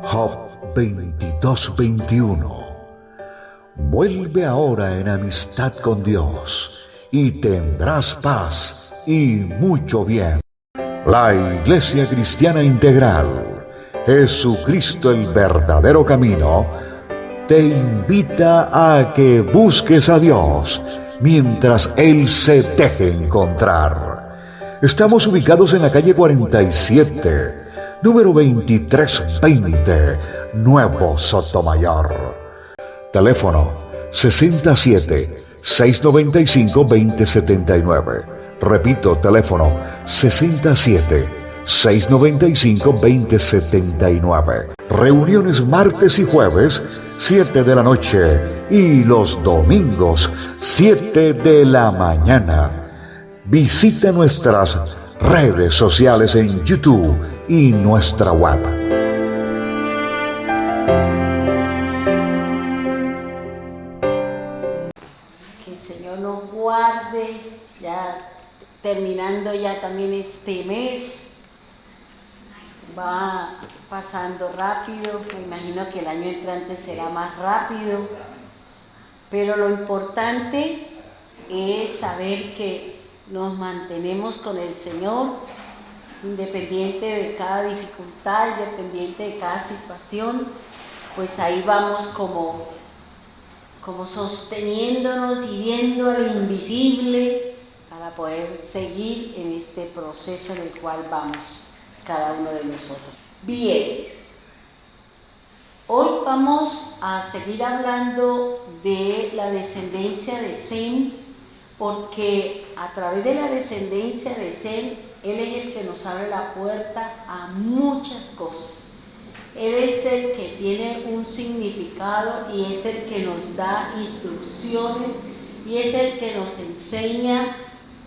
Job 22:21. Vuelve ahora en amistad con Dios y tendrás paz y mucho bien. La Iglesia Cristiana Integral, Jesucristo el verdadero camino, te invita a que busques a Dios mientras Él se deje encontrar. Estamos ubicados en la calle 47, número 2320, Nuevo Sotomayor. Teléfono 67-695-2079. Repito, teléfono 67-695-2079. Reuniones martes y jueves, 7 de la noche, y los domingos, 7 de la mañana. Visita nuestras redes sociales en YouTube y nuestra web. Que el Señor nos guarde, ya terminando ya también este mes. Va pasando rápido, me imagino que el año entrante será más rápido, pero lo importante es saber que nos mantenemos con el Señor, independiente de cada dificultad, independiente de cada situación, pues ahí vamos como sosteniéndonos y viendo al invisible para poder seguir en este proceso en el cual vamos cada uno de nosotros. Bien, hoy vamos a seguir hablando de la descendencia de Sem, porque a través de la descendencia de Sem, Él es el que nos abre la puerta a muchas cosas. Él es el que tiene un significado y es el que nos da instrucciones y es el que nos enseña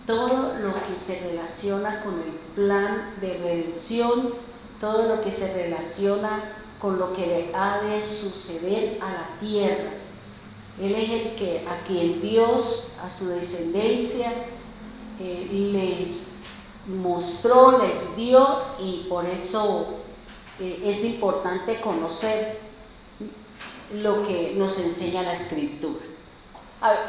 todo lo que se relaciona con el plan de redención, todo lo que se relaciona con lo que ha de suceder a la tierra. Él es el que a quien Dios, a su descendencia, les mostró, les dio, y por eso es importante conocer lo que nos enseña la Escritura.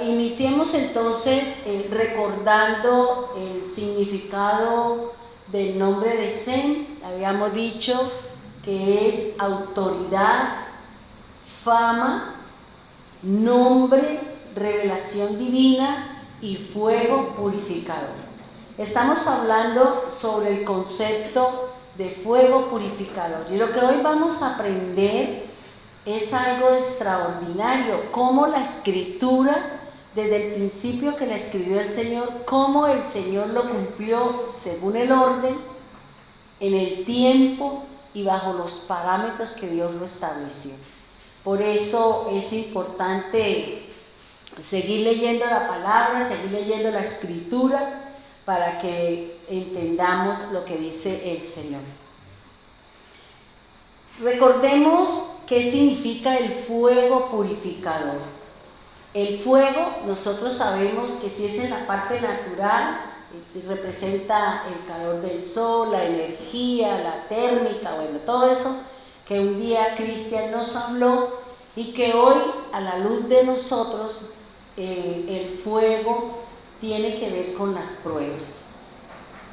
Iniciemos entonces recordando el significado del nombre de Sem. Habíamos dicho que es autoridad, fama, nombre, revelación divina y fuego purificador. Estamos hablando sobre el concepto de fuego purificador, y lo que hoy vamos a aprender es algo extraordinario, cómo la Escritura, desde el principio que la escribió el Señor, cómo el Señor lo cumplió según el orden, en el tiempo y bajo los parámetros que Dios lo estableció. Por eso es importante seguir leyendo la palabra, seguir leyendo la Escritura, para que entendamos lo que dice el Señor. Recordemos qué significa el fuego purificador. El fuego, nosotros sabemos que si es en la parte natural, representa el calor del sol, la energía, la térmica, bueno, todo eso que un día Cristian nos habló y que hoy, a la luz de nosotros, el fuego tiene que ver con las pruebas.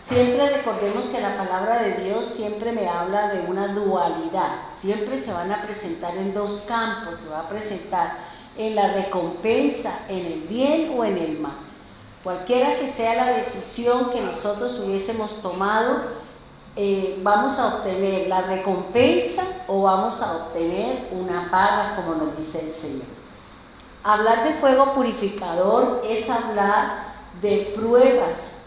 Siempre recordemos que la palabra de Dios siempre me habla de una dualidad. Siempre se van a presentar en dos campos, se va a presentar en la recompensa, en el bien o en el mal. Cualquiera que sea la decisión que nosotros hubiésemos tomado, vamos a obtener la recompensa o vamos a obtener una paga, como nos dice el Señor. Hablar de fuego purificador es hablar de pruebas,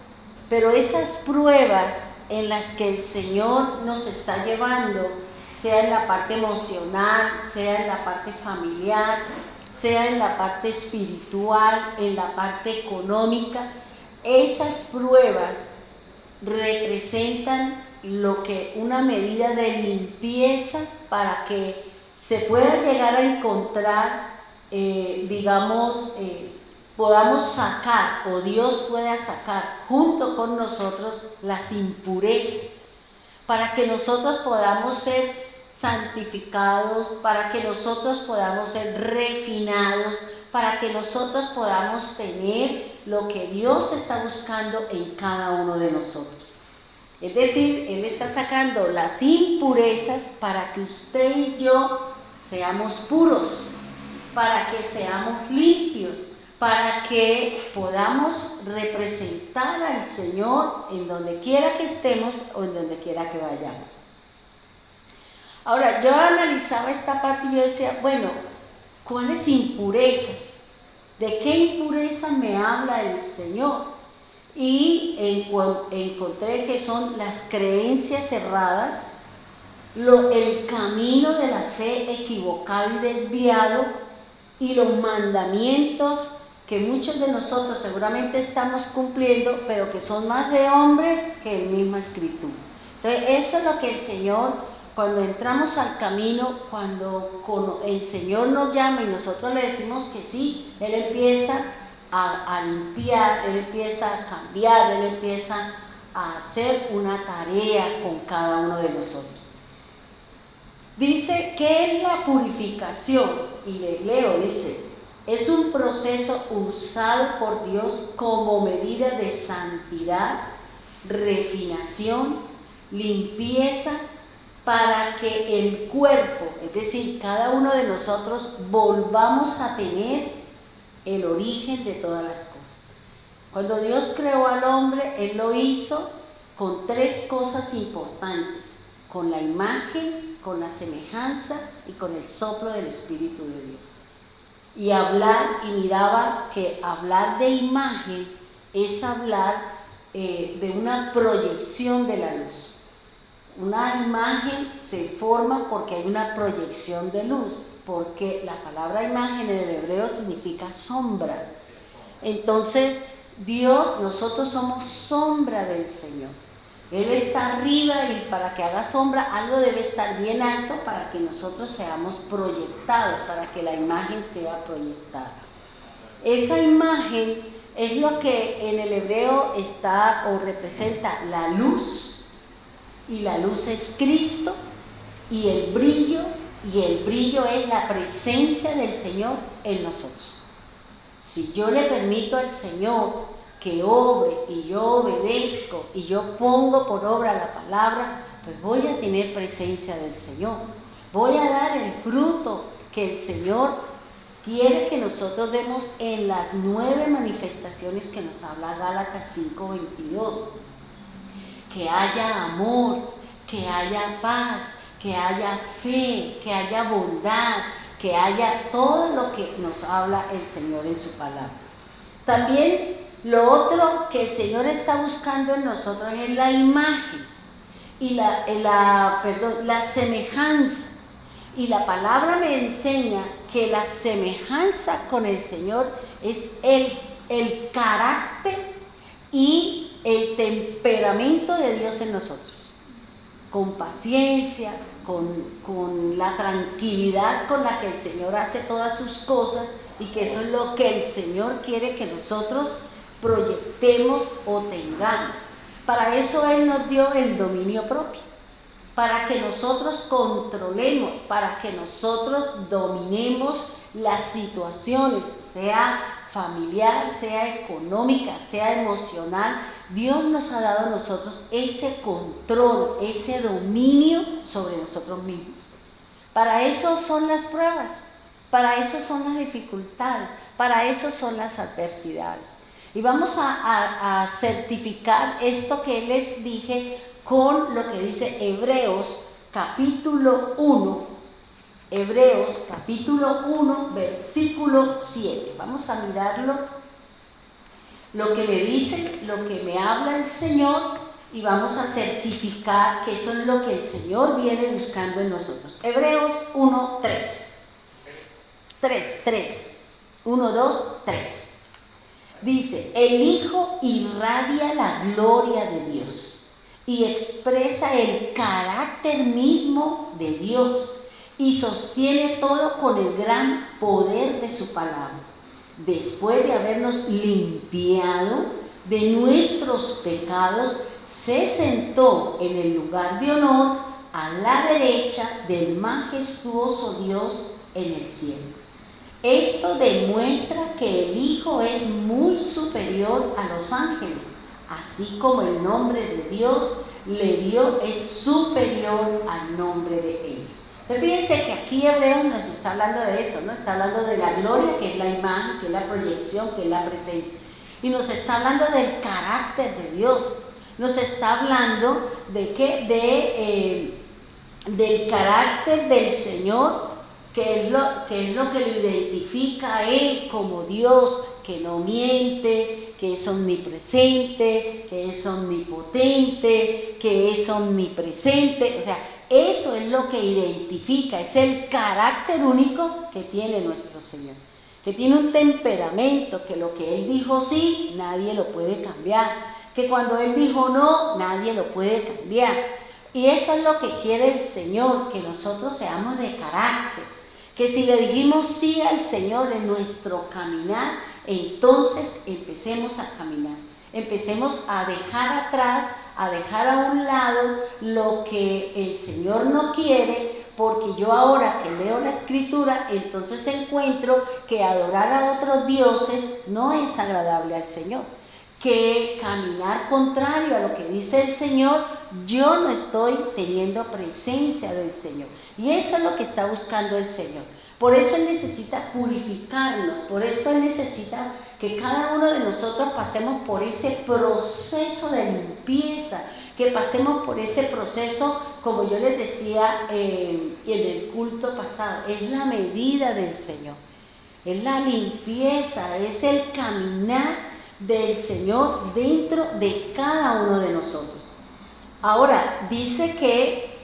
pero esas pruebas en las que el Señor nos está llevando, sea en la parte emocional, sea en la parte familiar, sea en la parte espiritual, en la parte económica, esas pruebas representan una medida de limpieza para que se pueda llegar a encontrar, podamos sacar, o Dios pueda sacar junto con nosotros las impurezas, para que nosotros podamos ser santificados, para que nosotros podamos ser refinados, para que nosotros podamos tener lo que Dios está buscando en cada uno de nosotros. Es decir, Él está sacando las impurezas para que usted y yo seamos puros, para que seamos limpios, para que podamos representar al Señor en donde quiera que estemos o en donde quiera que vayamos. Ahora, yo analizaba esta parte y yo decía, bueno, ¿cuáles impurezas? ¿De qué impureza me habla el Señor? Y encontré que son las creencias erradas, el camino de la fe equivocado y desviado, y los mandamientos que muchos de nosotros seguramente estamos cumpliendo, pero que son más de hombre que el misma escritura. Entonces, eso es lo que el Señor, cuando entramos al camino, cuando el Señor nos llama y nosotros le decimos que sí, Él empieza a limpiar, Él empieza a cambiar, Él empieza a hacer una tarea con cada uno de nosotros. Dice, ¿qué es la purificación? Y les leo, dice, es un proceso usado por Dios como medida de santidad, refinación, limpieza, para que el cuerpo, es decir, cada uno de nosotros, volvamos a tener el origen de todas las cosas. Cuando Dios creó al hombre, Él lo hizo con tres cosas importantes: con la imagen, con la semejanza y con el soplo del Espíritu de Dios. Y miraba que hablar de imagen es hablar de una proyección de la luz. Una imagen se forma porque hay una proyección de luz, porque la palabra imagen en el hebreo significa sombra. Entonces, nosotros somos sombra del Señor. Él está arriba y para que haga sombra algo debe estar bien alto para que nosotros seamos proyectados, para que la imagen sea proyectada. Esa imagen es lo que en el hebreo está o representa la luz, y la luz es Cristo, y el brillo es la presencia del Señor en nosotros. Si yo le permito al Señor que obre y yo obedezco y yo pongo por obra la palabra, pues voy a tener presencia del Señor. Voy a dar el fruto que el Señor quiere que nosotros demos en las 9 manifestaciones que nos habla Gálatas 5:22. Que haya amor, que haya paz, que haya fe, que haya bondad, que haya todo lo que nos habla el Señor en su palabra. También lo otro que el Señor está buscando en nosotros es la imagen y la semejanza. Y la palabra me enseña que la semejanza con el Señor es el carácter y el temperamento de Dios en nosotros, con paciencia, con la tranquilidad con la que el Señor hace todas sus cosas, y que eso es lo que el Señor quiere que nosotros proyectemos o tengamos. Para eso Él nos dio el dominio propio, para que nosotros controlemos, para que nosotros dominemos las situaciones, sea familiar, sea económica, sea emocional. Dios nos ha dado a nosotros ese control, ese dominio sobre nosotros mismos. Para eso son las pruebas, para eso son las dificultades, para eso son las adversidades. Y vamos a certificar esto que les dije con lo que dice Hebreos capítulo 1. Hebreos capítulo 1, versículo 7. Vamos a mirarlo, lo que me dice, lo que me habla el Señor, y vamos a certificar que eso es lo que el Señor viene buscando en nosotros. Hebreos 1, 3. 1, 2, 3. Dice, el Hijo irradia la gloria de Dios y expresa el carácter mismo de Dios y sostiene todo con el gran poder de su palabra. Después de habernos limpiado de nuestros pecados, se sentó en el lugar de honor a la derecha del majestuoso Dios en el cielo. Esto demuestra que el Hijo es muy superior a los ángeles, así como el nombre de Dios le dio es superior al nombre de ellos. Entonces fíjense que aquí Hebreos nos está hablando de eso, ¿no? Está hablando de la gloria, que es la imagen, que es la proyección, que es la presencia. Y nos está hablando del carácter de Dios. Nos está hablando de qué, del carácter del Señor, que es lo que lo identifica a Él como Dios, que no miente, que es omnipresente, que es omnipotente, que es omnipresente. O sea, eso es lo que identifica, es el carácter único que tiene nuestro Señor. Que tiene un temperamento, que lo que Él dijo sí, nadie lo puede cambiar. Que cuando Él dijo no, nadie lo puede cambiar. Y eso es lo que quiere el Señor, que nosotros seamos de carácter. Que si le dijimos sí al Señor en nuestro caminar, entonces empecemos a caminar. Empecemos a dejar atrás, a dejar a un lado lo que el Señor no quiere, porque yo ahora que leo la Escritura, entonces encuentro que adorar a otros dioses no es agradable al Señor. Que caminar contrario a lo que dice el Señor, yo no estoy teniendo presencia del Señor. Y eso es lo que está buscando el Señor. Por eso Él necesita purificarnos, por eso Él necesita que cada uno de nosotros pasemos por ese proceso de limpieza, que pasemos por ese proceso, como yo les decía en el culto pasado, es la medida del Señor, es la limpieza, es el caminar del Señor dentro de cada uno de nosotros. Ahora, dice que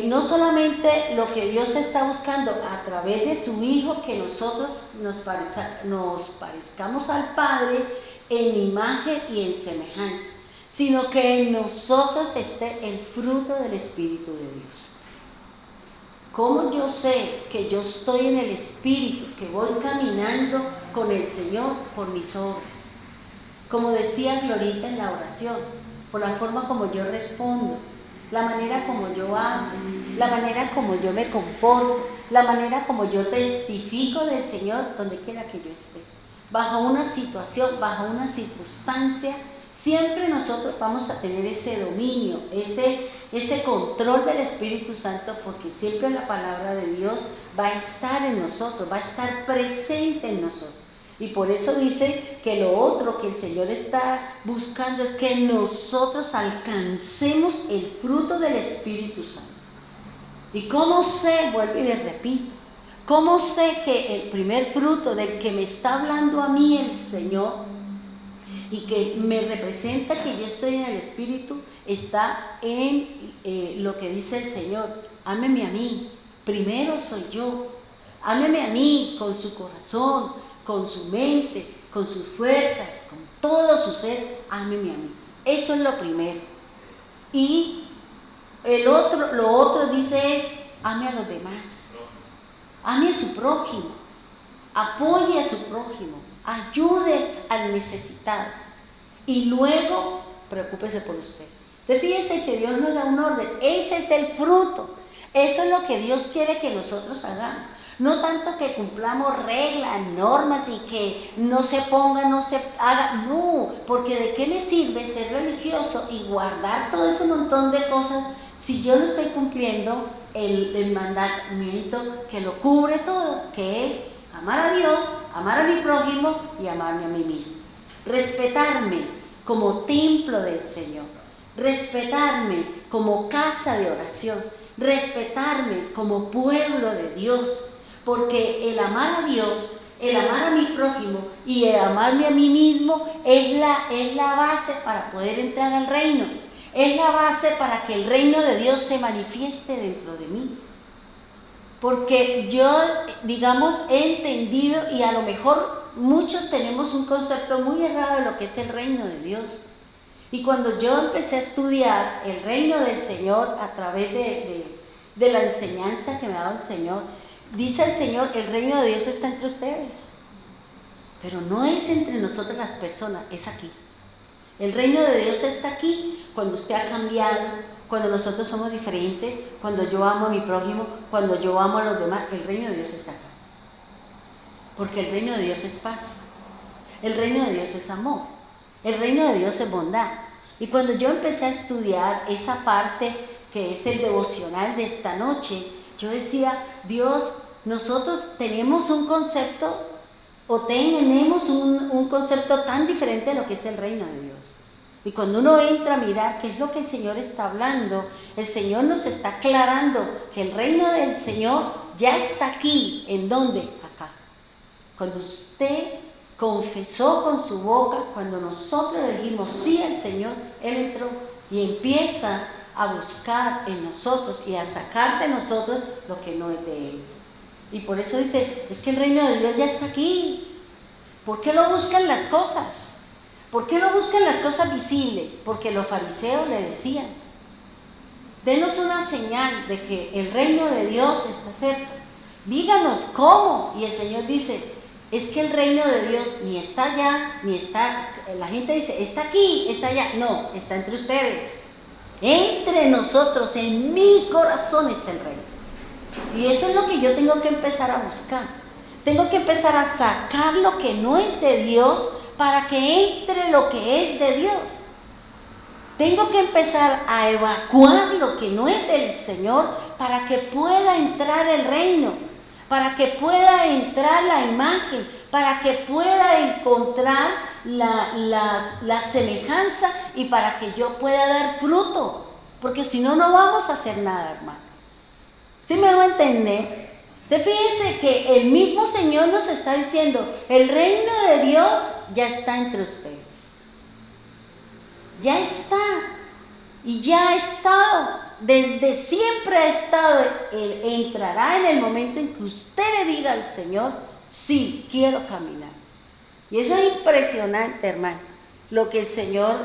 no solamente lo que Dios está buscando a través de su Hijo, que nosotros nos parezcamos al Padre en imagen y en semejanza, sino que en nosotros esté el fruto del Espíritu de Dios. ¿Cómo yo sé que yo estoy en el Espíritu, que voy caminando con el Señor? Por mis obras. Como decía Glorita en la oración, por la forma como yo respondo, la manera como yo hablo, la manera como yo me comporto, la manera como yo testifico del Señor donde quiera que yo esté. Bajo una situación, bajo una circunstancia, siempre nosotros vamos a tener ese dominio, ese control del Espíritu Santo, porque siempre la palabra de Dios va a estar en nosotros, va a estar presente en nosotros. Y por eso dice que lo otro que el Señor está buscando es que nosotros alcancemos el fruto del Espíritu Santo. ¿Y cómo sé? Vuelvo y les repito. ¿Cómo sé que el primer fruto del que me está hablando a mí el Señor y que me representa que yo estoy en el Espíritu está en lo que dice el Señor? Ámeme a mí, primero soy yo. Ámeme a mí con su corazón, con su mente, con sus fuerzas, con todo su ser, ámeme a mí. Eso es lo primero. Y lo otro dice es, ame a los demás. Ame a su prójimo. Apoye a su prójimo. Ayude al necesitado. Y luego, preocúpese por usted. Entonces fíjese que Dios nos da un orden. Ese es el fruto. Eso es lo que Dios quiere que nosotros hagamos. No tanto que cumplamos reglas, normas y que no se ponga, no se haga. No, porque ¿de qué me sirve ser religioso y guardar todo ese montón de cosas si yo no estoy cumpliendo el mandamiento que lo cubre todo, que es amar a Dios, amar a mi prójimo y amarme a mí mismo? Respetarme como templo del Señor, respetarme como casa de oración, respetarme como pueblo de Dios. Porque el amar a Dios, el amar a mi prójimo y el amarme a mí mismo es la base para poder entrar al reino. Es la base para que el reino de Dios se manifieste dentro de mí. Porque yo, digamos, he entendido, y a lo mejor muchos tenemos un concepto muy errado de lo que es el reino de Dios. Y cuando yo empecé a estudiar el reino del Señor a través de la enseñanza que me daba el Señor, dice el Señor, el reino de Dios está entre ustedes. Pero no es entre nosotros las personas, es aquí. El reino de Dios está aquí cuando usted ha cambiado, cuando nosotros somos diferentes, cuando yo amo a mi prójimo, cuando yo amo a los demás. El reino de Dios es acá. Porque el reino de Dios es paz. El reino de Dios es amor. El reino de Dios es bondad. Y cuando yo empecé a estudiar esa parte que es el devocional de esta noche, yo decía, Dios, nosotros tenemos un concepto o tenemos un concepto tan diferente de lo que es el reino de Dios. Y cuando uno entra a mirar qué es lo que el Señor está hablando, el Señor nos está aclarando que el reino del Señor ya está aquí. ¿En dónde? Acá. Cuando usted confesó con su boca, cuando nosotros le dijimos sí al Señor, Él entró y empieza a buscar en nosotros y a sacar de nosotros lo que no es de Él. Y por eso dice, es que el reino de Dios ya está aquí. ¿Por qué lo buscan las cosas? ¿Por qué no buscan las cosas visibles? Porque los fariseos le decían, denos una señal de que el reino de Dios está cerca. Díganos cómo. Y el Señor dice, es que el reino de Dios ni está allá, ni está, la gente dice, está aquí, está allá. No, está entre ustedes. Entre nosotros, en mi corazón está el reino. Y eso es lo que yo tengo que empezar a buscar. Tengo que empezar a sacar lo que no es de Dios para que entre lo que es de Dios. Tengo que empezar a evacuar lo que no es del Señor para que pueda entrar el reino, para que pueda entrar la imagen, para que pueda encontrar la semejanza y para que yo pueda dar fruto. Porque si no, no vamos a hacer nada, hermano. ¿Sí me va a entender? Fíjense que el mismo Señor nos está diciendo, el reino de Dios ya está entre ustedes. Ya está. Y ya ha estado. Desde siempre ha estado. Él entrará en el momento en que usted le diga al Señor, sí, quiero caminar. Y eso es impresionante, hermano, lo que el Señor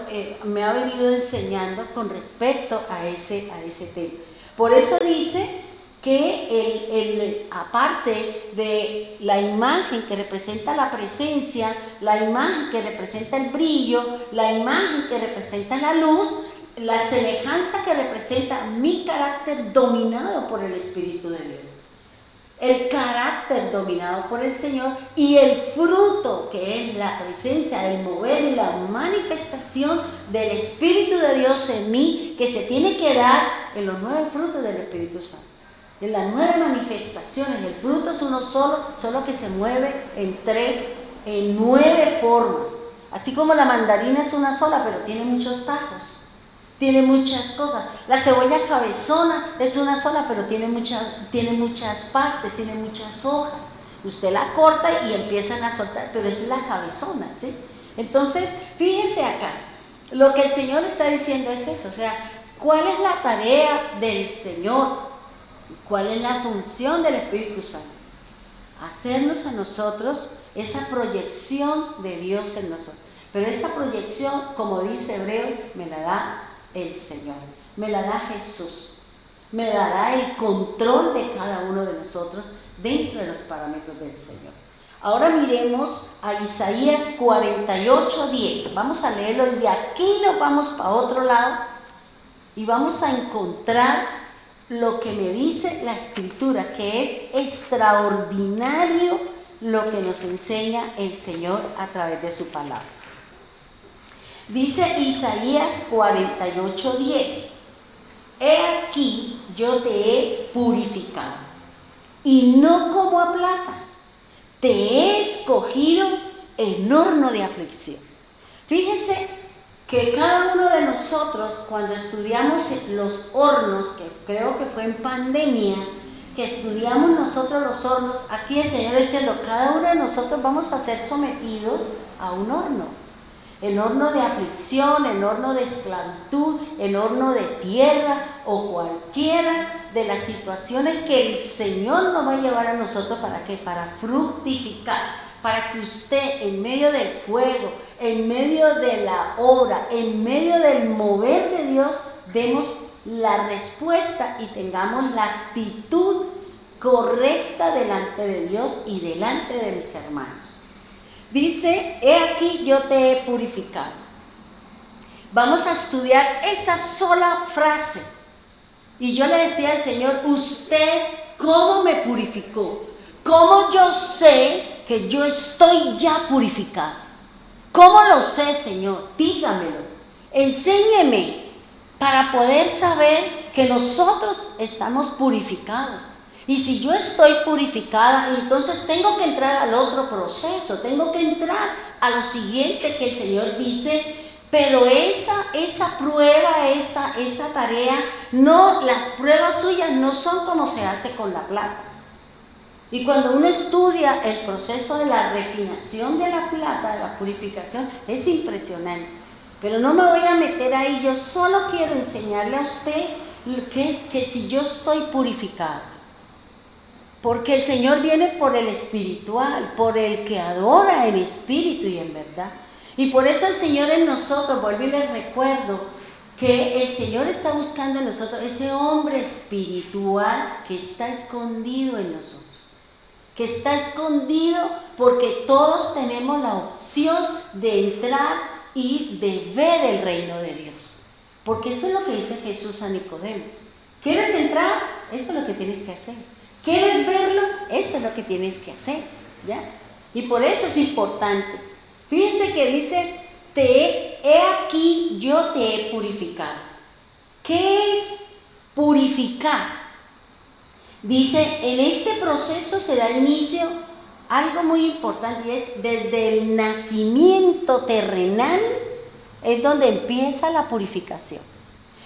me ha venido enseñando con respecto a ese tema. Por eso dice que aparte de la imagen que representa la presencia, la imagen que representa el brillo, la imagen que representa la luz, la semejanza que representa mi carácter dominado por el Espíritu de Dios, el carácter dominado por el Señor y el fruto que es la presencia, el mover y la manifestación del Espíritu de Dios en mí, que se tiene que dar en los 9 frutos del Espíritu Santo. En las 9 manifestaciones, el fruto es uno solo que se mueve en 9 formas. Así como la mandarina es una sola, pero tiene muchos tajos, tiene muchas cosas. La cebolla cabezona es una sola, pero tiene muchas partes, tiene muchas hojas. Usted la corta y empiezan a soltar, pero es la cabezona, ¿sí? Entonces, fíjense acá, lo que el Señor está diciendo es eso, o sea, ¿cuál es la tarea del Señor? ¿Cuál es la función del Espíritu Santo? Hacernos a nosotros esa proyección de Dios en nosotros. Pero esa proyección, como dice Hebreos, me la da el Señor, me la da Jesús, me dará el control de cada uno de nosotros dentro de los parámetros del Señor. Ahora miremos a Isaías 48:10. Vamos a leerlo y de aquí nos vamos para otro lado y vamos a encontrar lo que me dice la Escritura, que es extraordinario lo que nos enseña el Señor a través de su palabra. Dice Isaías 48:10, he aquí yo te he purificado, y no como a plata, te he escogido en horno de aflicción. Fíjense que cada uno de nosotros, cuando estudiamos los hornos, que creo que fue en pandemia, que estudiamos nosotros los hornos, aquí el Señor diciendo, cada uno de nosotros vamos a ser sometidos a un horno. El horno de aflicción, el horno de esclavitud, el horno de tierra o cualquiera de las situaciones que el Señor nos va a llevar a nosotros, ¿para qué? Para fructificar, para que usted en medio del fuego, en medio de la obra, en medio del mover de Dios, demos la respuesta y tengamos la actitud correcta delante de Dios y delante de mis hermanos. Dice, he aquí yo te he purificado. Vamos a estudiar esa sola frase. Y yo le decía al Señor, ¿usted cómo me purificó? ¿Cómo yo sé que yo estoy ya purificado? ¿Cómo lo sé, Señor? Dígamelo. Enséñeme para poder saber que nosotros estamos purificados. Y si yo estoy purificada, entonces tengo que entrar al otro proceso, tengo que entrar a lo siguiente que el Señor dice, pero esa prueba, esa tarea, no, las pruebas suyas no son como se hace con la plata. Y cuando uno estudia el proceso de la refinación de la plata, de la purificación, es impresionante. Pero no me voy a meter ahí, yo solo quiero enseñarle a usted que si yo estoy purificada. Porque el Señor viene por el espiritual, por el que adora en espíritu y en verdad. Y por eso el Señor en nosotros, vuelvo y les recuerdo, que el Señor está buscando en nosotros ese hombre espiritual que está escondido en nosotros. Que está escondido porque todos tenemos la opción de entrar y de ver el reino de Dios. Porque eso es lo que dice Jesús a Nicodemo. ¿Quieres entrar? Esto es lo que tienes que hacer. ¿Quieres verlo? Eso es lo que tienes que hacer, ¿ya? Y por eso es importante. Fíjense que dice, he aquí yo te he purificado. ¿Qué es purificar? Dice, en este proceso se da inicio algo muy importante y es desde el nacimiento terrenal es donde empieza la purificación.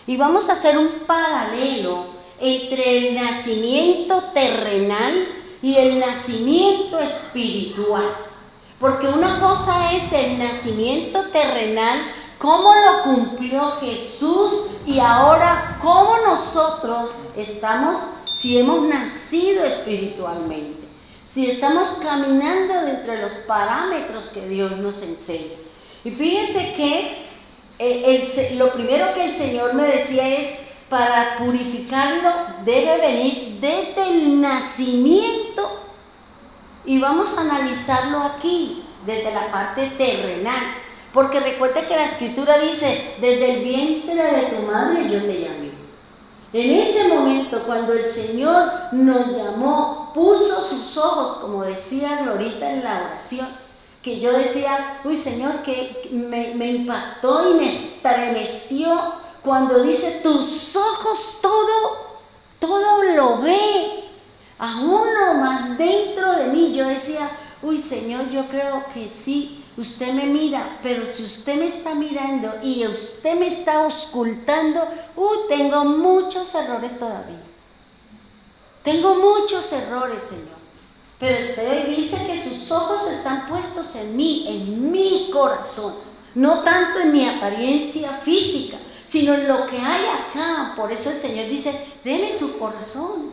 Y vamos a hacer un paralelo entre el nacimiento terrenal y el nacimiento espiritual. Porque una cosa es el nacimiento terrenal, cómo lo cumplió Jesús y ahora cómo nosotros estamos, si hemos nacido espiritualmente, si estamos caminando dentro de los parámetros que Dios nos enseña. Y fíjense que lo primero que el Señor me decía es, para purificarlo debe venir desde el nacimiento. Y vamos a analizarlo aquí, desde la parte terrenal. Porque recuerda que la Escritura dice, desde el vientre de tu madre yo te llamé. En ese momento, cuando el Señor nos llamó, puso sus ojos, como decía Glorita en la oración, que yo decía, uy Señor, que me impactó y me estremeció cuando dice, tus ojos todo lo ve, aún lo más dentro de mí. Yo decía, uy Señor, yo creo que sí, usted me mira, pero si usted me está mirando y usted me está ocultando, tengo muchos errores todavía. Tengo muchos errores, Señor. Pero usted dice que sus ojos están puestos en mí, en mi corazón, no tanto en mi apariencia física, sino en lo que hay acá. Por eso el Señor dice, deme su corazón,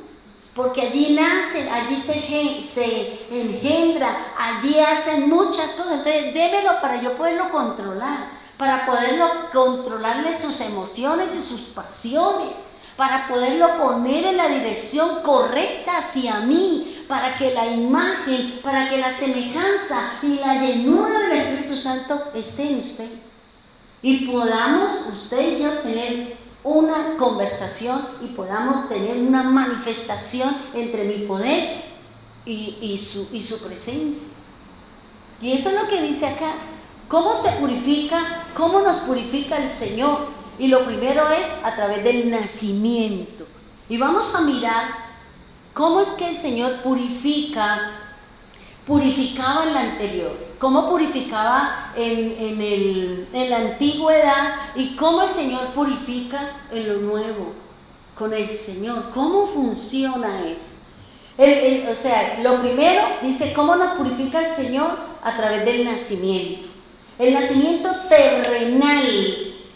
porque allí nacen, allí se engendra, allí hacen muchas cosas. Entonces démelo para yo poderlo controlar, para poderlo controlarle sus emociones y sus pasiones, para poderlo poner en la dirección correcta hacia mí, para que la imagen, para que la semejanza y la llenura del Espíritu Santo esté en usted. Y podamos usted y yo tener una conversación y podamos tener una manifestación entre mi poder y su presencia. Y eso es lo que dice acá. ¿Cómo se purifica? ¿Cómo nos purifica el Señor? Y lo primero es a través del nacimiento. Y vamos a mirar cómo es que el Señor purificaba en la anterior. Cómo purificaba en la antigüedad y cómo el Señor purifica en lo nuevo, con el Señor. ¿Cómo funciona eso? O sea, lo primero dice, ¿cómo nos purifica el Señor? A través del nacimiento. El nacimiento terrenal.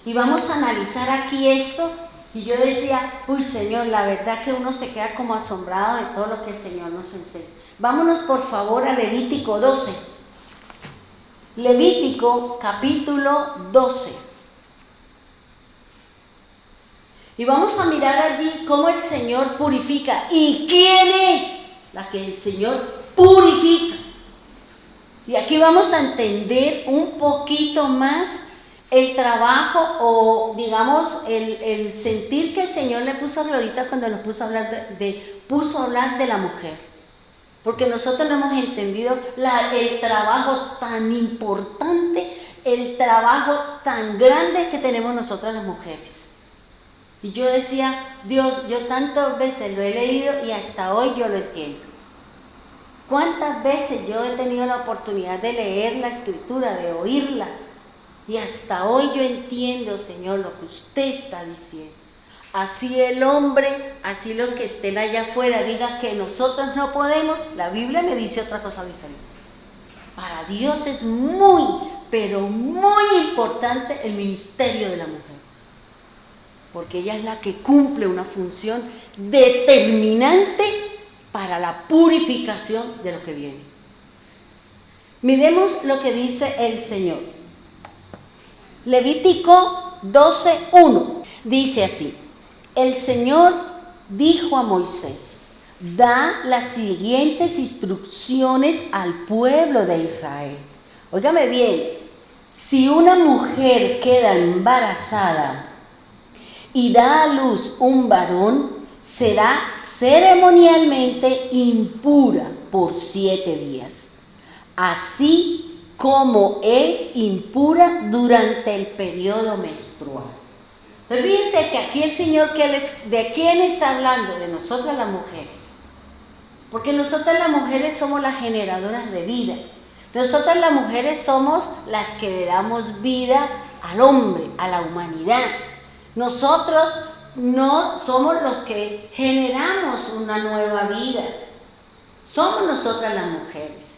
Y vamos a analizar aquí esto. Y yo decía, uy Señor, la verdad que uno se queda como asombrado de todo lo que el Señor nos enseña. Vámonos por favor a Levítico 12. Levítico capítulo 12. Y vamos a mirar allí cómo el Señor purifica. ¿Y quién es la que el Señor purifica? Y aquí vamos a entender un poquito más el trabajo o digamos el sentir que el Señor le puso a Glorita cuando nos puso a hablar de la mujer. Porque nosotros no hemos entendido el trabajo tan importante, el trabajo tan grande que tenemos nosotras las mujeres. Y yo decía, Dios, yo tantas veces lo he leído y hasta hoy yo lo entiendo. ¿Cuántas veces yo he tenido la oportunidad de leer la Escritura, de oírla? Y hasta hoy yo entiendo, Señor, lo que usted está diciendo. Así el hombre, así los que estén allá afuera digan que nosotros no podemos, la Biblia me dice otra cosa diferente. Para Dios es muy, pero muy importante el ministerio de la mujer. Porque ella es la que cumple una función determinante para la purificación de lo que viene. Miremos lo que dice el Señor. Levítico 12:1 dice así: el Señor dijo a Moisés: da las siguientes instrucciones al pueblo de Israel. Óigame bien, si una mujer queda embarazada y da a luz un varón, será ceremonialmente impura por 7 días, así como es impura durante el periodo menstrual. Entonces fíjense que aquí el Señor, ¿de quién está hablando? De nosotras las mujeres. Porque nosotras las mujeres somos las generadoras de vida. Nosotras las mujeres somos las que le damos vida al hombre, a la humanidad. Nosotros no somos los que generamos una nueva vida. Somos nosotras las mujeres.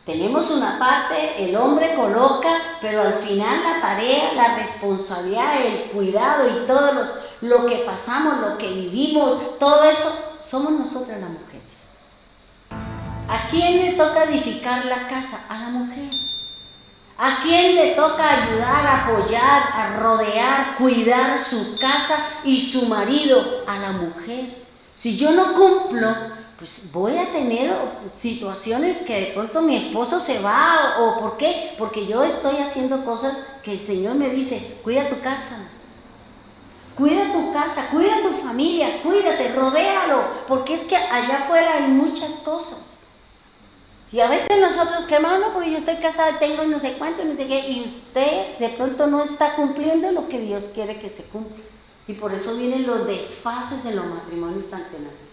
Tenemos una parte, el hombre coloca, pero al final la tarea, la responsabilidad, el cuidado y todo lo que pasamos, lo que vivimos, todo eso, somos nosotras las mujeres. ¿A quién le toca edificar la casa? A la mujer. ¿A quién le toca ayudar, apoyar, a rodear, cuidar su casa y su marido? A la mujer. Si yo no cumplo, pues voy a tener situaciones que de pronto mi esposo se va, o ¿por qué? Porque yo estoy haciendo cosas que el Señor me dice: cuida tu casa, cuida tu familia, cuídate, rodéalo, porque es que allá afuera hay muchas cosas. Y a veces nosotros quemamos porque yo estoy casada, tengo no sé cuánto, no sé qué, y usted de pronto no está cumpliendo lo que Dios quiere que se cumpla. Y por eso vienen los desfases en los matrimonios tan tenaces.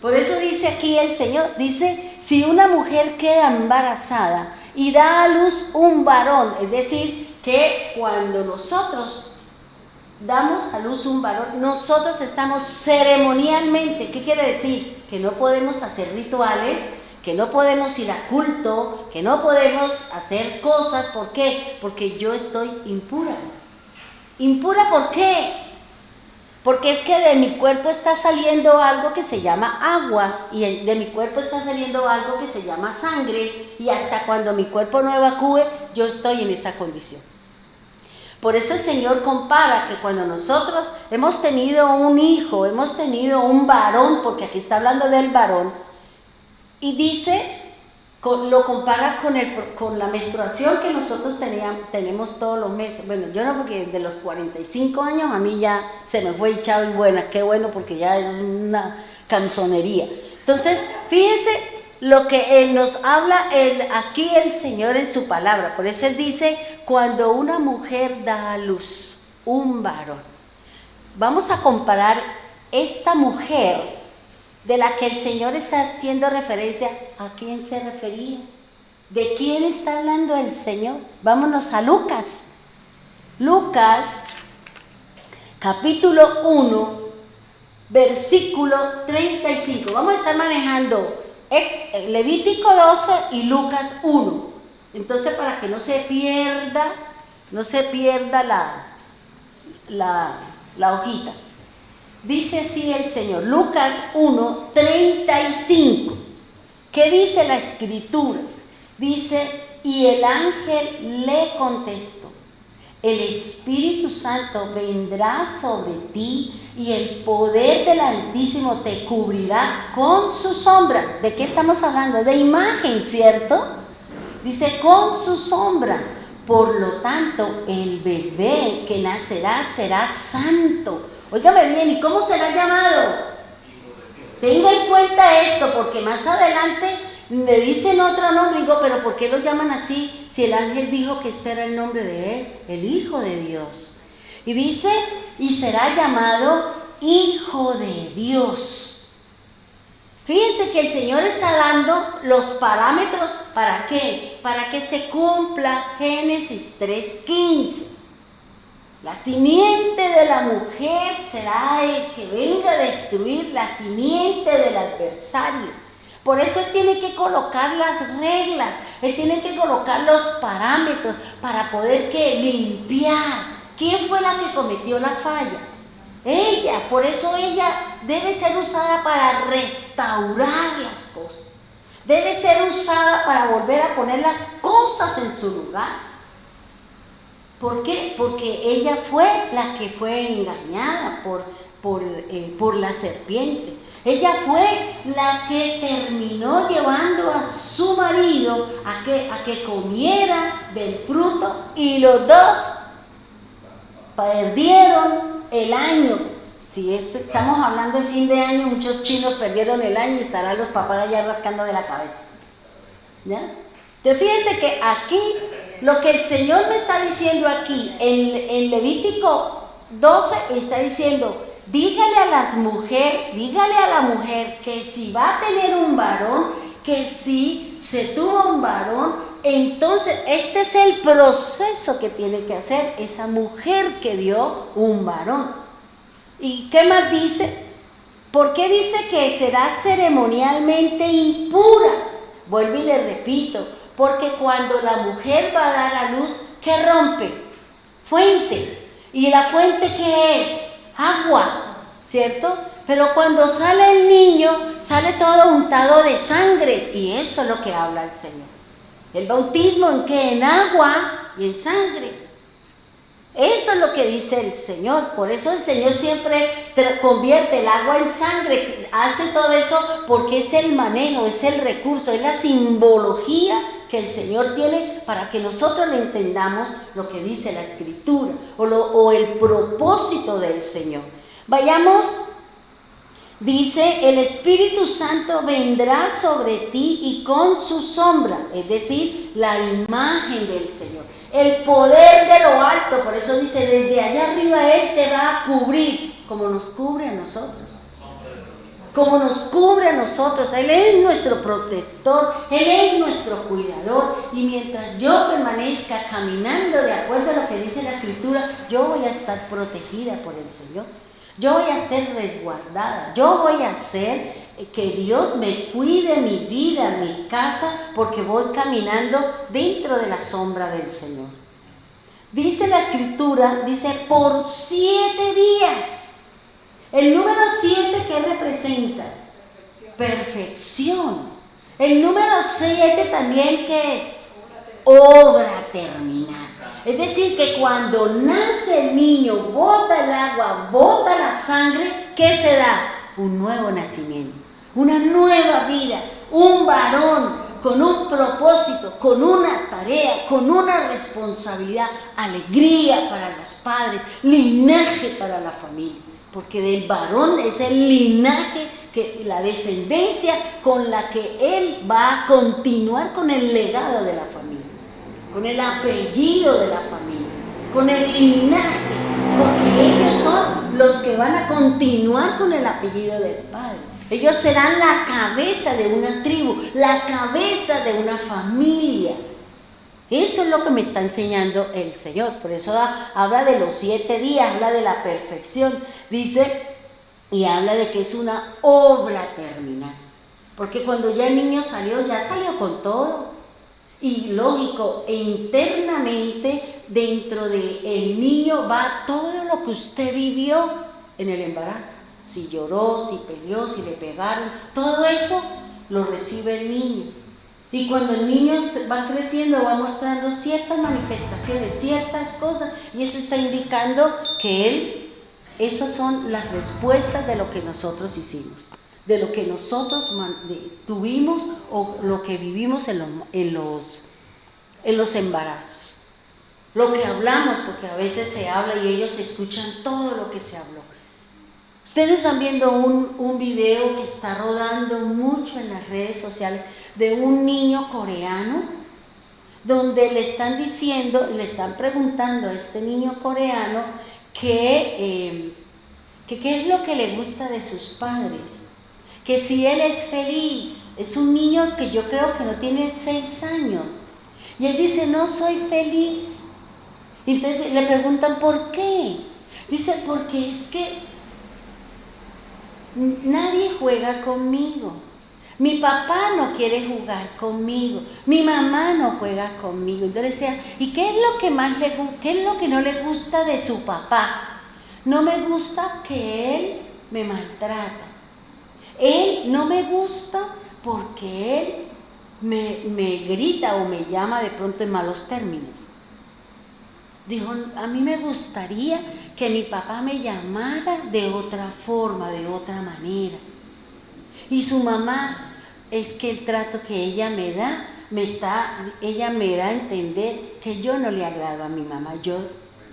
Por eso dice aquí el Señor, dice: si una mujer queda embarazada y da a luz un varón, es decir, que cuando nosotros damos a luz un varón, nosotros estamos ceremonialmente, ¿qué quiere decir? Que no podemos hacer rituales, que no podemos ir a culto, que no podemos hacer cosas. ¿Por qué? Porque yo estoy impura. ¿Impura por qué? Porque es que de mi cuerpo está saliendo algo que se llama agua, y de mi cuerpo está saliendo algo que se llama sangre, y hasta cuando mi cuerpo no evacúe, yo estoy en esa condición. Por eso el Señor compara que cuando nosotros hemos tenido un hijo, hemos tenido un varón, porque aquí está hablando del varón, y dice, lo compara con la menstruación que nosotros tenemos todos los meses. Bueno, yo no, porque desde los 45 años a mí ya se me fue echado y buena, qué bueno, porque ya es una canzonería. Entonces, fíjense lo que Él nos habla aquí el Señor en su palabra. Por eso Él dice: cuando una mujer da a luz un varón. Vamos a comparar esta mujer de la que el Señor está haciendo referencia. ¿A quién se refería? ¿De quién está hablando el Señor? Vámonos a Lucas. Lucas, capítulo 1, versículo 35. Vamos a estar manejando Levítico 12 y Lucas 1. Entonces, para que no se pierda la hojita. Dice así el Señor, Lucas 1:35. ¿Qué dice la Escritura? Dice: Y el ángel le contestó: el Espíritu Santo vendrá sobre ti y el poder del Altísimo te cubrirá con su sombra. ¿De qué estamos hablando? De imagen, ¿cierto? Dice, con su sombra. Por lo tanto, el bebé que nacerá será santo. Óigame bien, ¿y cómo será llamado? Tenga en cuenta esto, porque más adelante me dicen otro nombre. Digo, pero ¿por qué lo llaman así? Si el ángel dijo que este era el nombre de él, el Hijo de Dios. Y dice, y será llamado Hijo de Dios. Fíjense que el Señor está dando los parámetros, ¿para qué? Para que se cumpla Génesis 3:15. La simiente de la mujer será el que venga a destruir la simiente del adversario. Por eso Él tiene que colocar las reglas, Él tiene que colocar los parámetros para poder limpiar. ¿Quién fue la que cometió la falla? Ella. Por eso ella debe ser usada para restaurar las cosas. Debe ser usada para volver a poner las cosas en su lugar. ¿Por qué? Porque ella fue la que fue engañada por la serpiente. Ella fue la que terminó llevando a su marido a que comiera del fruto, y los dos perdieron el año. Si estamos hablando de fin de año, muchos chinos perdieron el año y estarán los papás allá rascando de la cabeza. ¿Ya? Entonces fíjense que aquí, lo que el Señor me está diciendo aquí, en Levítico 12, está diciendo, dígale a la mujer que si va a tener un varón, que si se tuvo un varón, entonces este es el proceso que tiene que hacer esa mujer que dio un varón. ¿Y qué más dice? ¿Por qué dice que será ceremonialmente impura? Vuelvo y le repito, porque cuando la mujer va a dar a luz, ¿qué rompe? Fuente. ¿Y la fuente qué es? Agua, ¿cierto? Pero cuando sale el niño, sale todo untado de sangre, y eso es lo que habla el Señor. El bautismo, ¿en qué? En agua y en sangre. Eso es lo que dice el Señor. Por eso el Señor siempre convierte el agua en sangre, hace todo eso porque es el manejo, es el recurso, es la simbología que el Señor tiene para que nosotros le entendamos lo que dice la Escritura o el propósito del Señor. Vayamos. Dice, el Espíritu Santo vendrá sobre ti y con su sombra, es decir, la imagen del Señor, el poder de lo alto. Por eso dice, desde allá arriba Él te va a cubrir, como nos cubre a nosotros. Como nos cubre a nosotros. Él es nuestro protector, Él es nuestro cuidador. Y mientras yo permanezca caminando de acuerdo a lo que dice la Escritura, yo voy a estar protegida por el Señor. Yo voy a ser resguardada, yo voy a hacer que Dios me cuide mi vida, mi casa, porque voy caminando dentro de la sombra del Señor. Dice la Escritura, dice, por 7 días. El número 7, ¿qué representa? Perfección. El número 7 también, ¿qué es? Obra terminada. Es decir, que cuando nace el niño, bota el agua, bota la sangre, ¿qué se da? Un nuevo nacimiento, una nueva vida, un varón con un propósito, con una tarea, con una responsabilidad, alegría para los padres, linaje para la familia, porque del varón es el linaje, la descendencia con la que él va a continuar con el legado de la familia, con el apellido de la familia, con el linaje, porque ellos son los que van a continuar con el apellido del Padre. Ellos serán la cabeza de una tribu, la cabeza de una familia. Eso es lo que me está enseñando el Señor. Por eso habla de los 7 días, habla de la perfección, dice, y habla de que es una obra terminada. Porque cuando ya el niño salió, ya salió con todo. Y lógico, e internamente dentro del niño va todo lo que usted vivió en el embarazo. Si lloró, si peleó, si le pegaron, todo eso lo recibe el niño. Y cuando el niño va creciendo, va mostrando ciertas manifestaciones, ciertas cosas, y eso está indicando que esas son las respuestas de lo que nosotros hicimos, de lo que nosotros tuvimos o lo que vivimos en los embarazos. Lo que hablamos, porque a veces se habla y ellos escuchan todo lo que se habló. Ustedes están viendo un video que está rodando mucho en las redes sociales de un niño coreano, donde le están diciendo, le están preguntando a este niño coreano qué es lo que le gusta de sus padres, que si él es feliz. Es un niño que yo creo que no tiene 6 años, y él dice, no soy feliz. Y entonces le preguntan, ¿por qué? Dice, porque es que nadie juega conmigo. Mi papá no quiere jugar conmigo. Mi mamá no juega conmigo. Entonces decía, ¿y qué es lo que más qué es lo que no le gusta de su papá? No me gusta que él me maltrata. Él no me gusta porque él me grita o me llama de pronto en malos términos. Dijo, a mí me gustaría que mi papá me llamara de otra forma, de otra manera. Y su mamá, es que el trato que ella me da, ella me da a entender que yo no le agrado a mi mamá. Yo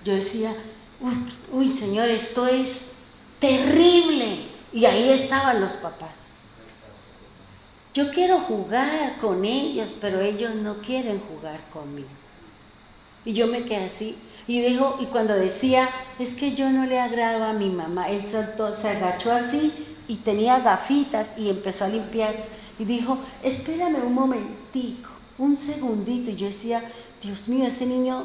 decía, uy Señor, esto es terrible. Y ahí estaban los papás. Yo quiero jugar con ellos, pero ellos no quieren jugar conmigo. Y yo me quedé así. Y cuando decía, es que yo no le agrado a mi mamá, él se agachó así y tenía gafitas y empezó a limpiarse. Y dijo, espérame un momentico, un segundito. Y yo decía, Dios mío, ese niño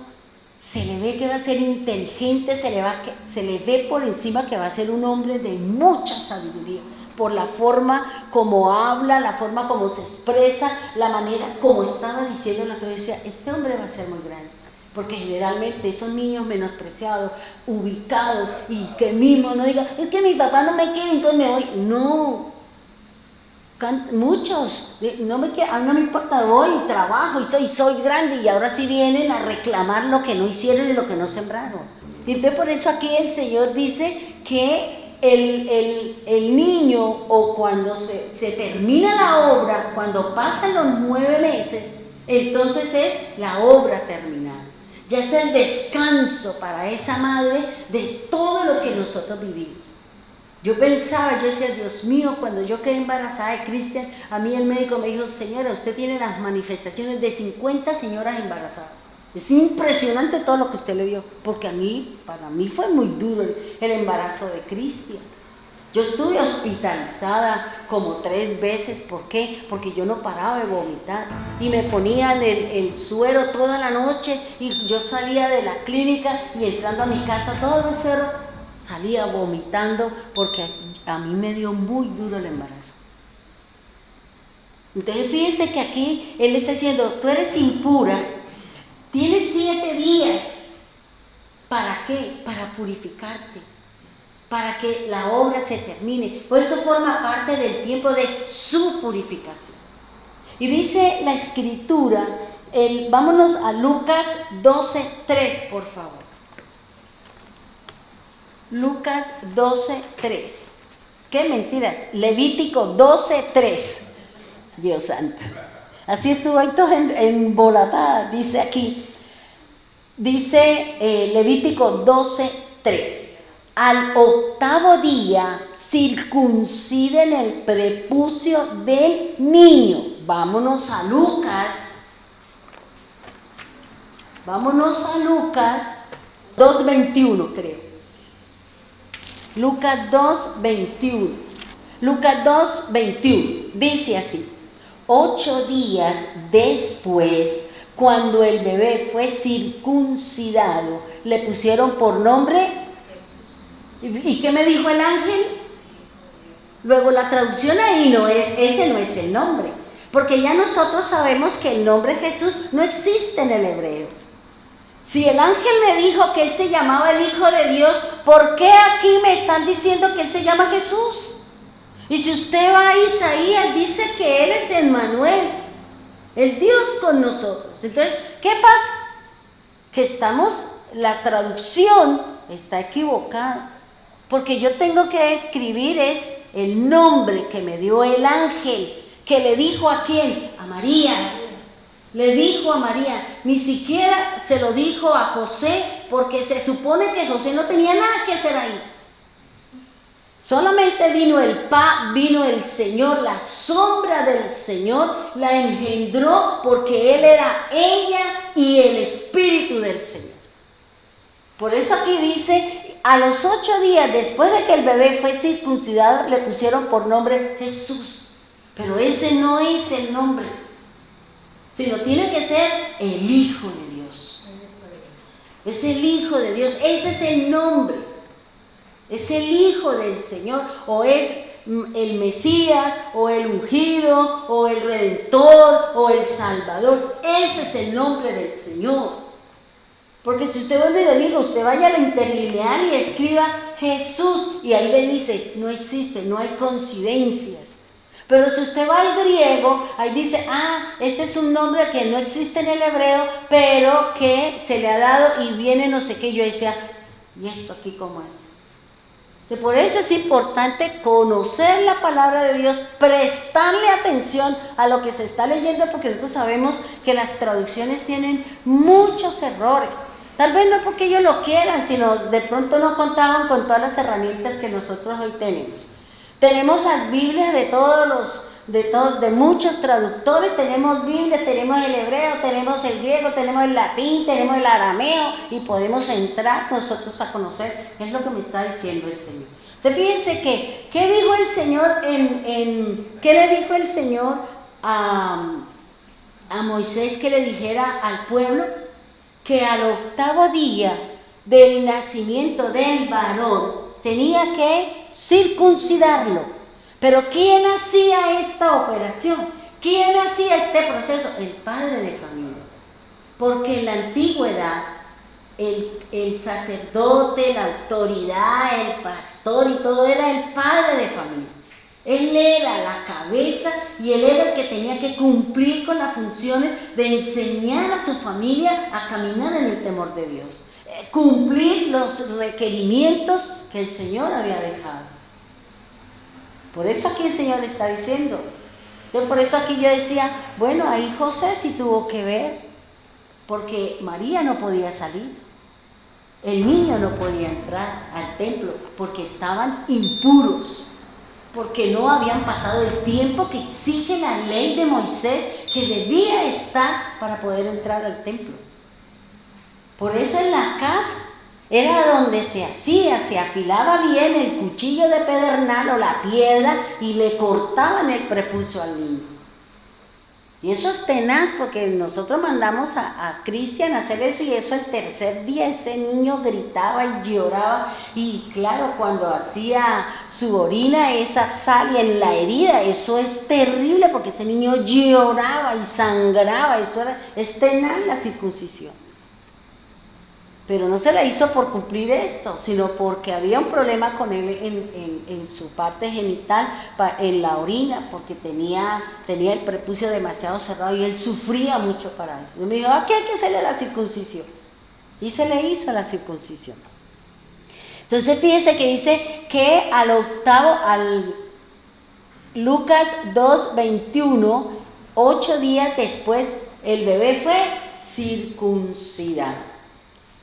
se le ve que va a ser inteligente, se le ve por encima que va a ser un hombre de mucha sabiduría, por la forma como habla, la forma como se expresa, la manera como estaba diciendo la que yo decía, este hombre va a ser muy grande. Porque generalmente esos niños menospreciados, ubicados, y que mismo no digan, es que mi papá no me quiere, entonces me voy. No, muchos, no me importa, voy, trabajo y soy grande, y ahora sí vienen a reclamar lo que no hicieron y lo que no sembraron. Y entonces por eso aquí el Señor dice que el niño, o cuando se termina la obra, cuando pasan los 9 meses, entonces es la obra terminada. Ya es el descanso para esa madre de todo lo que nosotros vivimos. Yo decía, Dios mío, cuando yo quedé embarazada de Cristian, a mí el médico me dijo, señora, usted tiene las manifestaciones de 50 señoras embarazadas. Es impresionante todo lo que usted le dio, porque para mí fue muy duro el embarazo de Cristian. Yo estuve hospitalizada como 3 veces. ¿Por qué? Porque yo no paraba de vomitar. Y me ponían el suero toda la noche. Y yo salía de la clínica y entrando a mi casa, todo el suero salía vomitando, porque a mí me dio muy duro el embarazo. Entonces fíjense que aquí él está diciendo, tú eres impura, tienes 7 días. ¿Para qué? Para purificarte, para que la obra se termine. Por eso forma parte del tiempo de su purificación. Y dice la Escritura, vámonos a Lucas 12:3, por favor. Lucas 12:3. ¡Qué mentiras! Levítico 12:3. Dios santo. Así estuvo ahí todo embolatada, dice aquí. Dice Levítico 12:3. Al 8º día circunciden el prepucio del niño. Vámonos a Lucas. Vámonos a Lucas 2:21, creo. Lucas 2:21. Lucas 2:21. Dice así: 8 días después, cuando el bebé fue circuncidado, le pusieron por nombre. ¿Y qué me dijo el ángel? Luego la traducción ahí ese no es el nombre, porque ya nosotros sabemos que el nombre Jesús no existe en el hebreo. Si el ángel me dijo que él se llamaba el Hijo de Dios, ¿por qué aquí me están diciendo que él se llama Jesús? Y si usted va a Isaías, dice que él es Emmanuel. el Dios con nosotros. Entonces, ¿qué pasa? Que la traducción está equivocada, porque yo tengo que escribir es el nombre que me dio el ángel, que le dijo ¿a quién? A María. Le dijo a María, ni siquiera se lo dijo a José, porque se supone que José no tenía nada que hacer ahí. Solamente vino el Señor, la sombra del Señor la engendró, porque Él era ella y el Espíritu del Señor. Por eso aquí dice, a los 8 días después de que el bebé fue circuncidado, le pusieron por nombre Jesús. Pero ese no es el nombre, sino tiene que ser el Hijo de Dios. Es el Hijo de Dios, ese es el nombre. Es el Hijo del Señor, o es el Mesías, o el ungido, o el Redentor, o el Salvador. Ese es el nombre del Señor. Porque si usted vuelve y le digo, usted vaya a la interlineal y escriba Jesús, y ahí le dice, no existe, no hay coincidencias. Pero si usted va al griego, ahí dice, este es un nombre que no existe en el hebreo, pero que se le ha dado y viene no sé qué. Yo decía, ¿y esto aquí cómo es? Y por eso es importante conocer la palabra de Dios, prestarle atención a lo que se está leyendo, porque nosotros sabemos que las traducciones tienen muchos errores. Tal vez no porque ellos lo quieran, sino de pronto no contaban con todas las herramientas que nosotros hoy tenemos. Tenemos las Biblias de muchos traductores, tenemos Biblia, tenemos el hebreo, tenemos el griego, tenemos el latín, tenemos el arameo, y podemos entrar nosotros a conocer qué es lo que me está diciendo el Señor. Entonces fíjense que, ¿qué dijo el Señor qué le dijo el Señor a Moisés que le dijera al pueblo? Que al 8º día del nacimiento del varón tenía que circuncidarlo. Pero ¿quién hacía esta operación? ¿Quién hacía este proceso? El padre de familia. Porque en la antigüedad el sacerdote, la autoridad, el pastor y todo era el padre de familia. Él era la cabeza y él era el que tenía que cumplir con las funciones de enseñar a su familia a caminar en el temor de Dios. Cumplir los requerimientos que el Señor había dejado. Por eso aquí el Señor está diciendo. Entonces, por eso aquí yo decía, bueno, ahí José sí tuvo que ver, porque María no podía salir. El niño no podía entrar al templo porque estaban impuros, porque no habían pasado el tiempo que exige la ley de Moisés, que debía estar para poder entrar al templo. Por eso en la casa era donde se afilaba bien el cuchillo de pedernal o la piedra y le cortaban el prepucio al niño. Y eso es tenaz, porque nosotros mandamos a Cristian a hacer eso, y eso el 3er día ese niño gritaba y lloraba, y claro, cuando hacía su orina esa salía en la herida, eso es terrible porque ese niño lloraba y sangraba, es tenaz la circuncisión. Pero no se la hizo por cumplir esto, sino porque había un problema con él en su parte genital, en la orina, porque tenía el prepucio demasiado cerrado y él sufría mucho para eso. Y me dijo, aquí hay que hacerle la circuncisión. Y se le hizo la circuncisión. Entonces fíjense que dice que al 8º, Lucas 2:21, 8 días después el bebé fue circuncidado.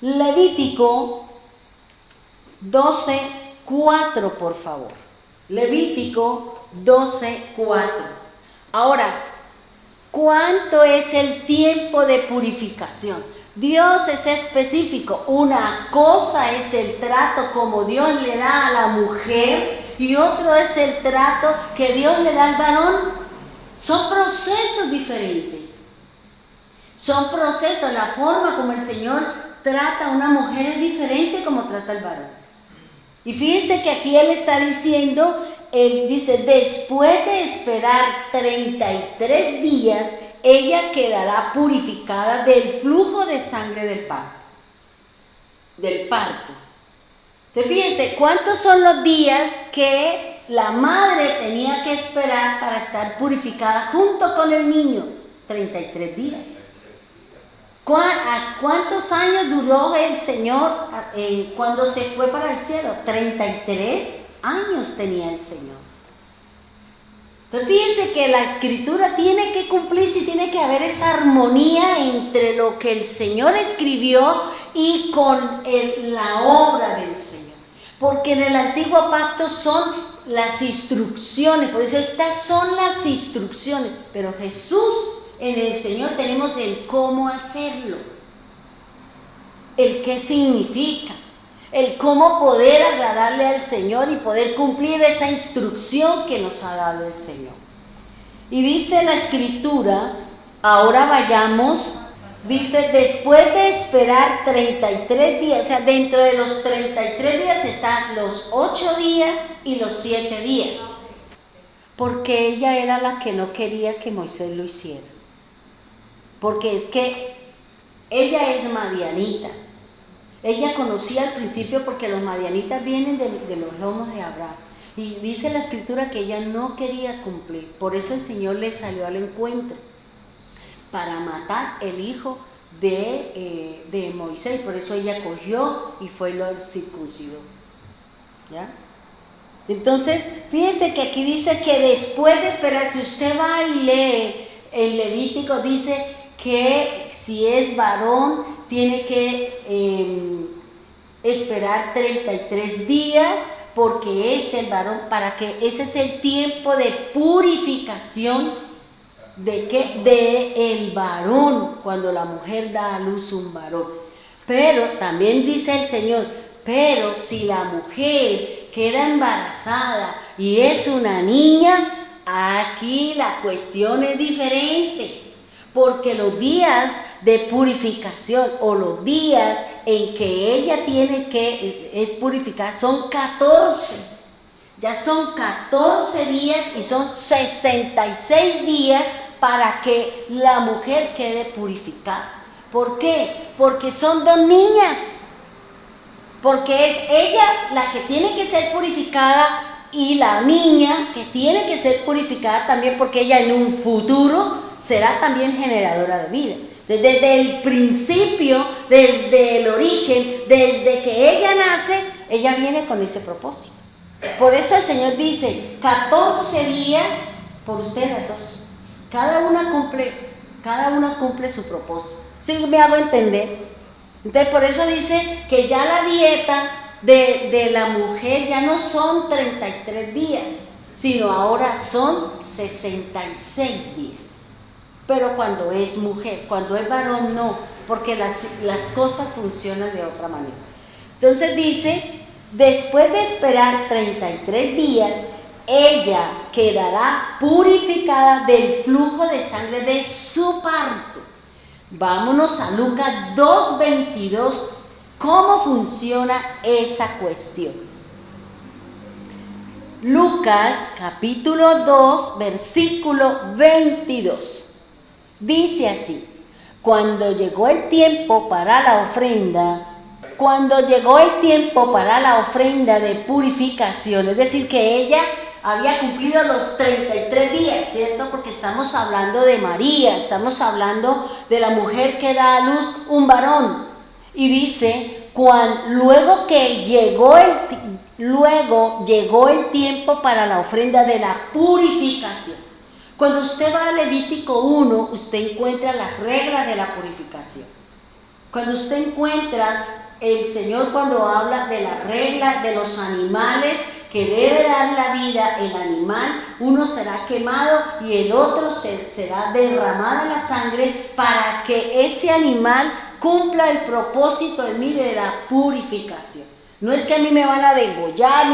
Levítico 12:4, por favor. Levítico 12:4. Ahora, ¿cuánto es el tiempo de purificación? Dios es específico. Una cosa es el trato como Dios le da a la mujer, y otro es el trato que Dios le da al varón. Son procesos diferentes. Son procesos, la forma como el Señor trata a una mujer es diferente como trata al varón. Y fíjense que aquí él está diciendo, él dice, después de esperar 33 días, ella quedará purificada del flujo de sangre del parto. Entonces fíjense, ¿cuántos son los días que la madre tenía que esperar para estar purificada junto con el niño? 33 días. ¿Cuántos años duró el Señor cuando se fue para el cielo? 33 años tenía el Señor. Entonces fíjense que la Escritura tiene que cumplirse y tiene que haber esa armonía entre lo que el Señor escribió y con la obra del Señor. Porque en el antiguo pacto son las instrucciones, por eso estas son las instrucciones, pero Jesús, en el Señor tenemos el cómo hacerlo, el qué significa, el cómo poder agradarle al Señor y poder cumplir esa instrucción que nos ha dado el Señor. Y dice la Escritura, ahora vayamos, dice, después de esperar 33 días, o sea, dentro de los 33 días están los 8 días y los 7 días, porque ella era la que no quería que Moisés lo hiciera. Porque es que ella es madianita. Ella conocía al principio porque los madianitas vienen de los lomos de Abraham. Y dice la Escritura que ella no quería cumplir. Por eso el Señor le salió al encuentro para matar el hijo de Moisés. Por eso ella cogió y fue y lo circuncidó. ¿Ya? Entonces, fíjense que aquí dice que después de esperar, si usted va y lee el Levítico, dice que si es varón tiene que esperar 33 días porque es el varón, para que ese es el tiempo de purificación de ¿qué? De el varón, cuando la mujer da a luz un varón. Pero también dice el Señor, pero si la mujer queda embarazada y es una niña, aquí la cuestión es diferente. Porque los días de purificación o los días en que ella es purificada son 14. Ya son 14 días y son 66 días para que la mujer quede purificada. ¿Por qué? Porque son 2 niñas. Porque es ella la que tiene que ser purificada y la niña que tiene que ser purificada también, porque ella en un futuro será también generadora de vida. Desde el principio, desde el origen, desde que ella nace, ella viene con ese propósito. Por eso el Señor dice, 14 días por ustedes dos. Cada una cumple su propósito. ¿Sí me hago entender? Entonces por eso dice que ya la dieta de la mujer ya no son 33 días, sino ahora son 66 días. Pero cuando es mujer, cuando es varón no, porque las cosas funcionan de otra manera. Entonces dice, después de esperar 33 días, ella quedará purificada del flujo de sangre de su parto. Vámonos a Lucas 2:22, ¿cómo funciona esa cuestión? Lucas capítulo 2, versículo 22. Dice así, cuando llegó el tiempo para la ofrenda de purificación, es decir, que ella había cumplido los 33 días, ¿cierto? Porque estamos hablando de María, estamos hablando de la mujer que da a luz un varón. Y dice, luego llegó el tiempo para la ofrenda de la purificación. Cuando usted va a Levítico 1, usted encuentra las reglas de la purificación. Cuando usted encuentra el Señor cuando habla de las reglas de los animales que debe dar la vida el animal, uno será quemado y el otro será derramada la sangre para que ese animal cumpla el propósito de la purificación. No es que a mí me van a degollar,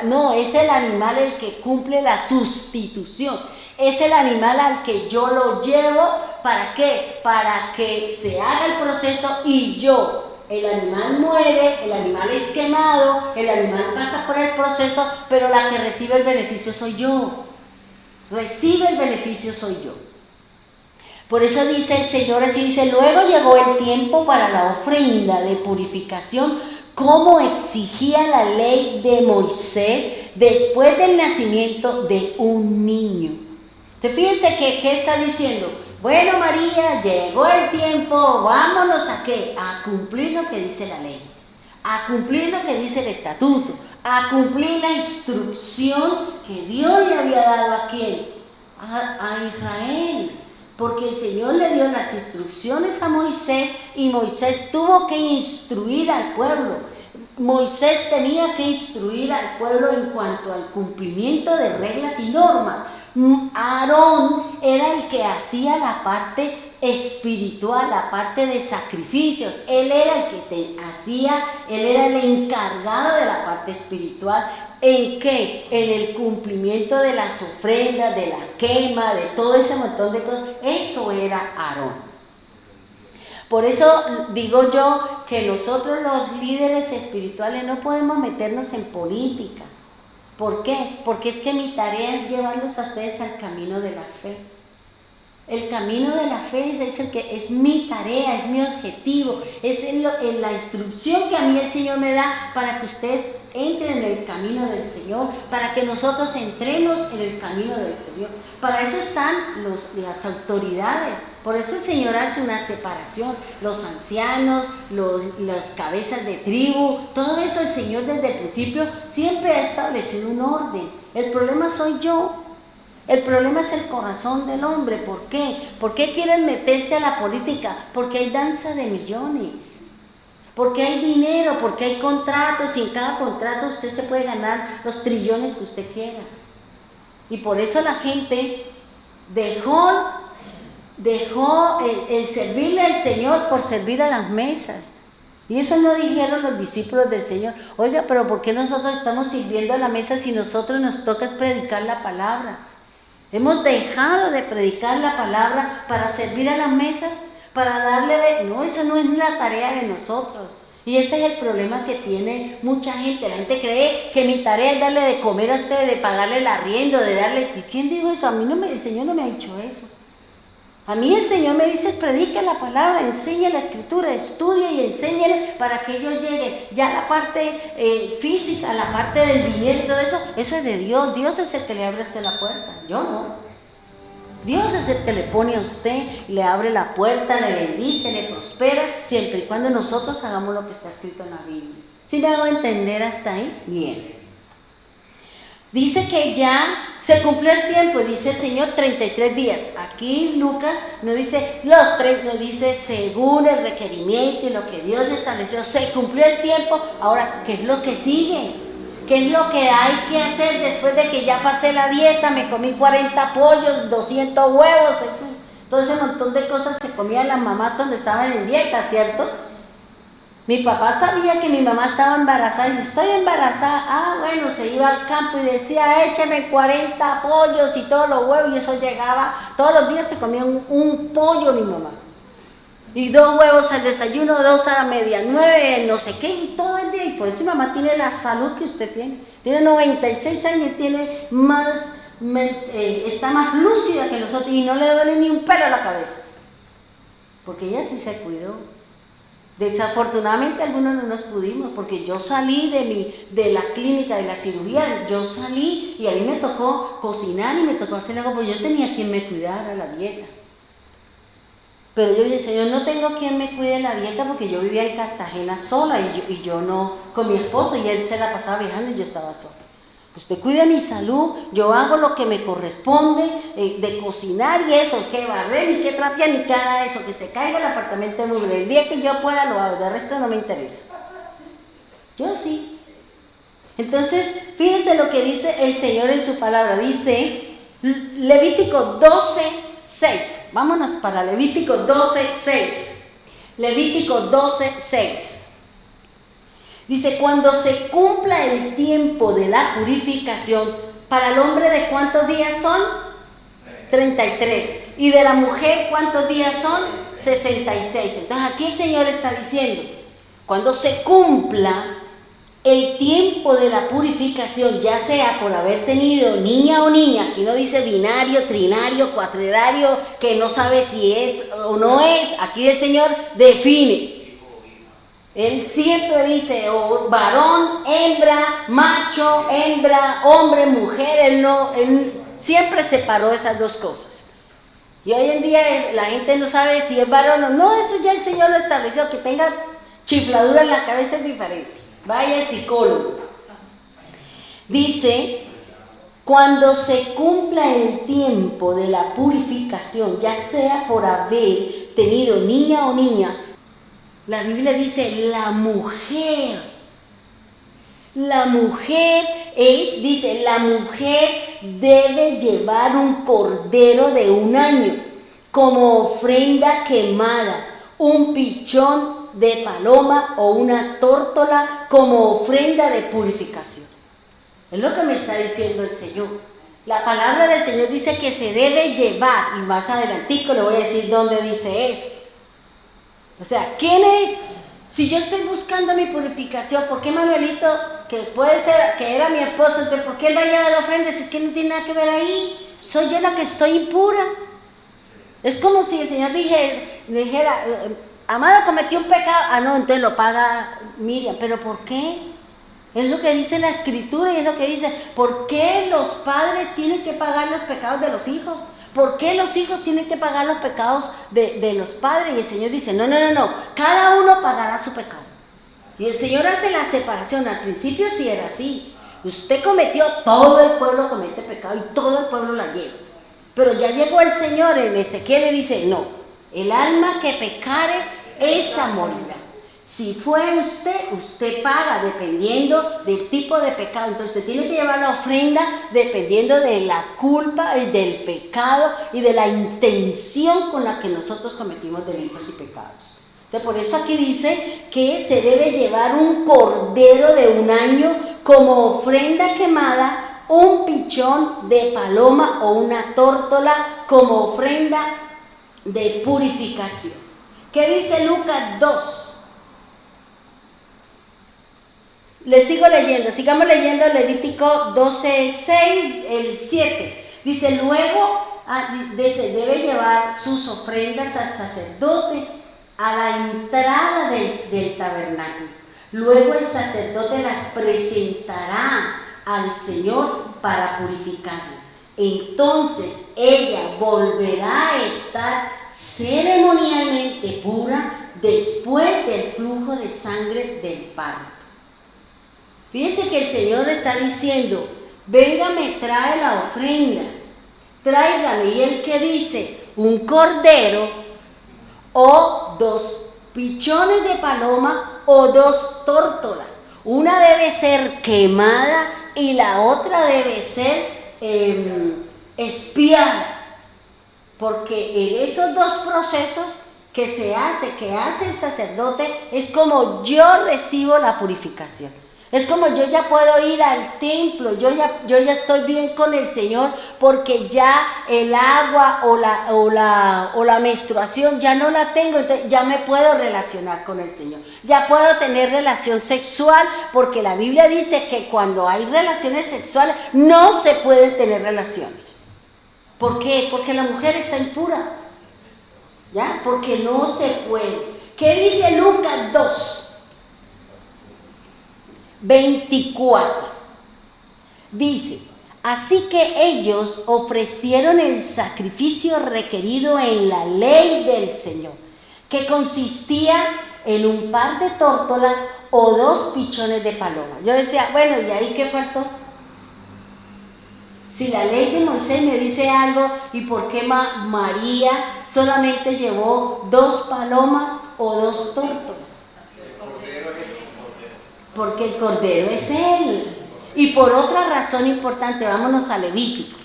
no, es el animal el que cumple la sustitución. Es el animal al que yo lo llevo, ¿para qué? Para que se haga el proceso y el animal muere, el animal es quemado, el animal pasa por el proceso, pero la que recibe el beneficio soy yo. Recibe el beneficio soy yo. Por eso dice el Señor, así dice, luego llegó el tiempo para la ofrenda de purificación, como exigía la ley de Moisés después del nacimiento de un niño. Entonces fíjense que ¿qué está diciendo? Bueno, María, llegó el tiempo, vámonos a qué, a cumplir lo que dice la ley, a cumplir lo que dice el estatuto, a cumplir la instrucción que Dios le había dado a quién, a Israel. Porque el Señor le dio las instrucciones a Moisés y Moisés tuvo que instruir al pueblo. Moisés tenía que instruir al pueblo en cuanto al cumplimiento de reglas y normas. Aarón era el que hacía la parte espiritual, la parte de sacrificios. Él era el que él era el encargado de la parte espiritual. ¿En qué? En el cumplimiento de las ofrendas, de la quema, de todo ese montón de cosas. Eso era Aarón. Por eso digo yo que nosotros los líderes espirituales no podemos meternos en política. ¿Por qué? Porque es que mi tarea es llevarlos a ustedes al camino de la fe. El camino de la fe es mi tarea, es mi objetivo, es la instrucción que a mí el Señor me da para que ustedes entren en el camino del Señor, para que nosotros entremos en el camino del Señor. Para eso están las autoridades, por eso el Señor hace una separación, los ancianos, las cabezas de tribu, todo eso el Señor desde el principio siempre ha establecido un orden. El problema soy yo. El problema es el corazón del hombre. ¿Por qué? ¿Por qué quieren meterse a la política? Porque hay danza de millones. Porque hay dinero, porque hay contratos y en cada contrato usted se puede ganar los trillones que usted quiera. Y por eso la gente dejó el servirle al Señor por servir a las mesas. Y eso no dijeron los discípulos del Señor. Oiga, pero ¿por qué nosotros estamos sirviendo a la mesa si nosotros nos toca predicar la palabra? Hemos dejado de predicar la palabra para servir a las mesas, para darle no, eso no es la tarea de nosotros. Y ese es el problema que tiene mucha gente. La gente cree que mi tarea es darle de comer a ustedes, de pagarle el arriendo, de darle... ¿Y quién dijo eso? El Señor no me ha dicho eso. A mí el Señor me dice, predica la palabra, enseña la escritura, estudia y enséñale para que ellos lleguen. Ya la parte física, la parte del dinero y todo eso, eso es de Dios. Dios es el que le abre a usted la puerta, yo no. Dios es el que le pone a usted, le abre la puerta, le bendice, le prospera, siempre y cuando nosotros hagamos lo que está escrito en la Biblia. ¿Sí me hago entender hasta ahí? Bien. Dice que ya se cumplió el tiempo, dice el Señor, 33 días. Aquí Lucas no dice los 3, no dice según el requerimiento y lo que Dios estableció. Se cumplió el tiempo. Ahora, ¿qué es lo que sigue? ¿Qué es lo que hay que hacer después de que ya pasé la dieta? Me comí 40 pollos, 200 huevos, todo ese montón de cosas que comían las mamás cuando estaban en dieta, ¿cierto? Mi papá sabía que mi mamá estaba embarazada y dice, estoy embarazada. Ah, bueno, se iba al campo y decía, échame 40 pollos y todos los huevos. Y eso llegaba, todos los días se comía un pollo mi mamá. Y 2 huevos al desayuno, 2 a la media, 9, no sé qué, y todo el día. Y por eso mi mamá tiene la salud que usted tiene. Tiene 96 años y tiene está más lúcida que nosotros y no le duele ni un pelo a la cabeza. Porque ella sí se cuidó. Desafortunadamente algunos no nos pudimos, porque yo salí de la clínica, de la cirugía, yo salí y a mí me tocó cocinar y me tocó hacer algo, porque yo tenía quien me cuidara la dieta. Pero yo dije, Señor, no tengo quien me cuide la dieta porque yo vivía en Cartagena sola y yo no, con mi esposo, y él se la pasaba viajando y yo estaba sola. Usted cuida mi salud, yo hago lo que me corresponde de cocinar y eso, que barrer, ni que trapear, ni que haga eso, que se caiga el apartamento de mugre. El día que yo pueda lo hago, de resto no me interesa. Yo sí. Entonces, fíjense lo que dice el Señor en su palabra. Dice Levítico 12:6. Vámonos para Levítico 12:6. Levítico 12:6. Dice, cuando se cumpla el tiempo de la purificación, ¿para el hombre de cuántos días son? 33. ¿Y de la mujer cuántos días son? 66. Entonces aquí el Señor está diciendo, cuando se cumpla el tiempo de la purificación, ya sea por haber tenido niña o niña, aquí no dice binario, trinario, cuaternario, que no sabe si es o no es, aquí el Señor define. Él siempre dice varón, hembra, macho, hembra, hombre, mujer. Él siempre separó esas dos cosas. Y hoy en día la gente no sabe si es varón o no, eso ya el Señor lo estableció, que tenga chifladura en la cabeza es diferente. Vaya al psicólogo. Dice, cuando se cumpla el tiempo de la purificación, ya sea por haber tenido niña o niña, la Biblia dice la mujer dice, la mujer debe llevar un cordero de 1 año como ofrenda quemada, un pichón de paloma o una tórtola como ofrenda de purificación. Es lo que me está diciendo el Señor. La palabra del Señor dice que se debe llevar, y más adelantico le voy a decir dónde dice eso. O sea, ¿quién es? Si yo estoy buscando mi purificación, ¿por qué Manuelito, que puede ser que era mi esposo, entonces por qué él va a llevar la ofrenda si es que no tiene nada que ver ahí? Soy yo la que estoy impura. Es como si el Señor dijera, Amada cometió un pecado, no, entonces lo paga Miriam, ¿pero por qué? Es lo que dice la Escritura y es lo que dice, ¿por qué los padres tienen que pagar los pecados de los hijos? ¿Por qué los hijos tienen que pagar los pecados de los padres? Y el Señor dice, no, cada uno pagará su pecado. Y el Señor hace la separación, al principio sí era así, usted cometió, todo el pueblo comete pecado y todo el pueblo la lleva. Pero ya llegó el Señor en Ezequiel y dice, no, el alma que pecare, esa morirá. Si fue usted paga dependiendo del tipo de pecado. Entonces usted tiene que llevar la ofrenda dependiendo de la culpa y del pecado y de la intención con la que nosotros cometimos delitos y pecados. Entonces por eso aquí dice que se debe llevar un cordero de 1 año como ofrenda quemada, un pichón de paloma o una tórtola como ofrenda de purificación. ¿Qué dice Lucas 2? Les sigo leyendo, sigamos leyendo Levítico 12:6, el 7. Dice, luego debe llevar sus ofrendas al sacerdote a la entrada del tabernáculo. Luego el sacerdote las presentará al Señor para purificarla. Entonces ella volverá a estar ceremonialmente pura después del flujo de sangre del parto. Fíjense que el Señor está diciendo, véngame, trae la ofrenda, tráigame. Y él que dice, un cordero o 2 pichones de paloma o 2 tórtolas. Una debe ser quemada y la otra debe ser expiada. Porque en esos 2 procesos que hace el sacerdote, es como yo recibo la purificación. Es como yo ya puedo ir al templo, yo ya estoy bien con el Señor, porque ya el agua o la menstruación ya no la tengo, entonces ya me puedo relacionar con el Señor. Ya puedo tener relación sexual, porque la Biblia dice que cuando hay relaciones sexuales no se pueden tener relaciones. ¿Por qué? Porque la mujer está impura. ¿Ya? Porque no se puede. ¿Qué dice Lucas 2? 24. Dice, así que ellos ofrecieron el sacrificio requerido en la ley del Señor, que consistía en un par de tórtolas o 2 pichones de paloma. Yo decía, bueno, ¿y ahí qué faltó? Si la ley de Moisés me dice algo, ¿y por qué María solamente llevó 2 palomas o 2 tórtolas? Porque el cordero es él. Y por otra razón importante, vámonos a Levítico.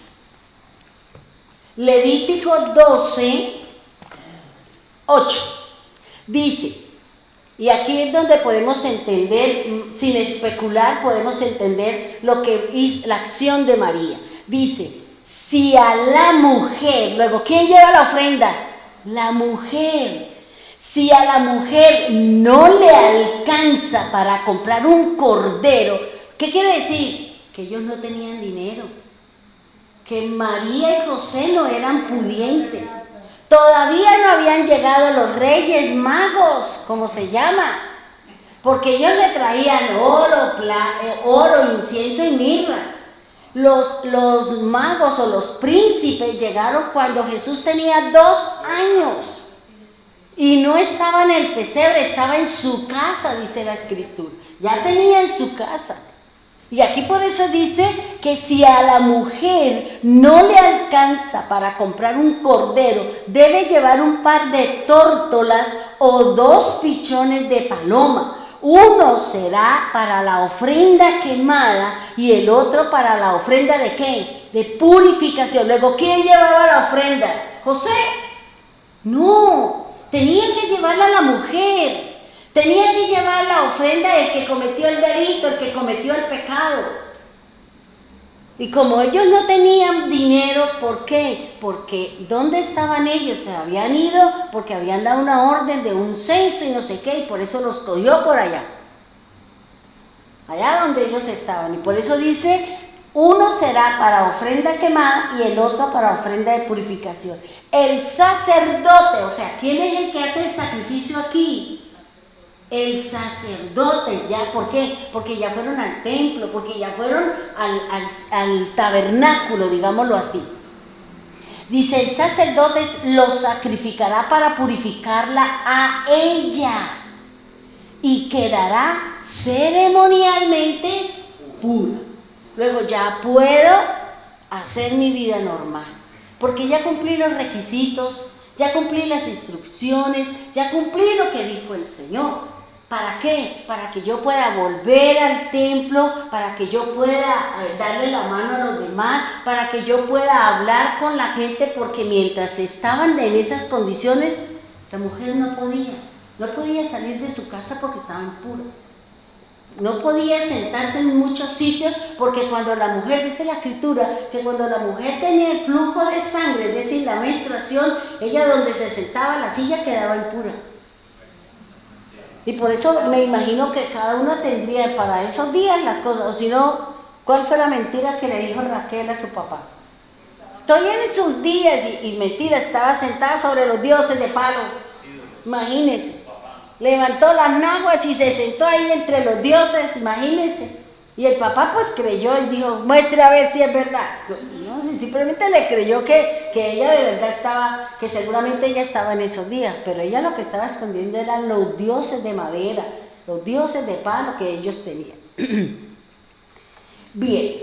Levítico 12:8. Dice, y aquí es donde podemos entender, sin especular, podemos entender lo que es la acción de María. Dice, si a la mujer, luego, ¿quién lleva la ofrenda? La mujer. Si a la mujer no le alcanza para comprar un cordero, ¿qué quiere decir? Que ellos no tenían dinero, que María y José no eran pudientes, todavía no habían llegado los reyes magos, como se llama, porque ellos le traían oro, incienso y mirra. Los magos o los príncipes llegaron cuando Jesús tenía 2 años. Y no estaba en el pesebre, estaba en su casa, dice la Escritura. Ya tenía en su casa. Y aquí por eso dice que si a la mujer no le alcanza para comprar un cordero, debe llevar un par de tórtolas o 2 pichones de paloma. Uno será para la ofrenda quemada y el otro para la ofrenda ¿de qué? De purificación. Luego, ¿quién llevaba la ofrenda? ¿José? No, tenía que llevarla la mujer. Tenía que llevar la ofrenda el que cometió el delito, el que cometió el pecado. Y como ellos no tenían dinero, ¿por qué? Porque ¿dónde estaban ellos? Se habían ido porque habían dado una orden de un censo y no sé qué, y por eso los cogió por allá. Allá donde ellos estaban. Y por eso dice, uno será para ofrenda quemada y el otro para ofrenda de purificación. El sacerdote, o sea, ¿quién es el que hace el sacrificio aquí? El sacerdote, ¿ya? ¿Por qué? Porque ya fueron al templo, porque ya fueron al tabernáculo, digámoslo así. Dice, el sacerdote lo sacrificará para purificarla a ella y quedará ceremonialmente pura. Luego ya puedo hacer mi vida normal, porque ya cumplí los requisitos, ya cumplí las instrucciones, ya cumplí lo que dijo el Señor. ¿Para qué? Para que yo pueda volver al templo, para que yo pueda darle la mano a los demás, para que yo pueda hablar con la gente, porque mientras estaban en esas condiciones, la mujer no podía salir de su casa porque estaba impura. No podía sentarse en muchos sitios porque cuando la mujer, dice la Escritura, que cuando la mujer tenía el flujo de sangre, es decir, la menstruación, ella donde se sentaba, la silla quedaba impura. Y por eso me imagino que cada uno tendría para esos días las cosas. O si no, ¿cuál fue la mentira que le dijo Raquel a su papá? Estoy en sus días y mentira, estaba sentada sobre los dioses de palo. Imagínense. Levantó las naguas y se sentó ahí entre los dioses, imagínense. Y el papá pues creyó y dijo, muestre a ver si es verdad. No, simplemente le creyó que ella de verdad estaba, que seguramente ella estaba en esos días, pero ella lo que estaba escondiendo eran los dioses de madera, los dioses de palo que ellos tenían. Bien,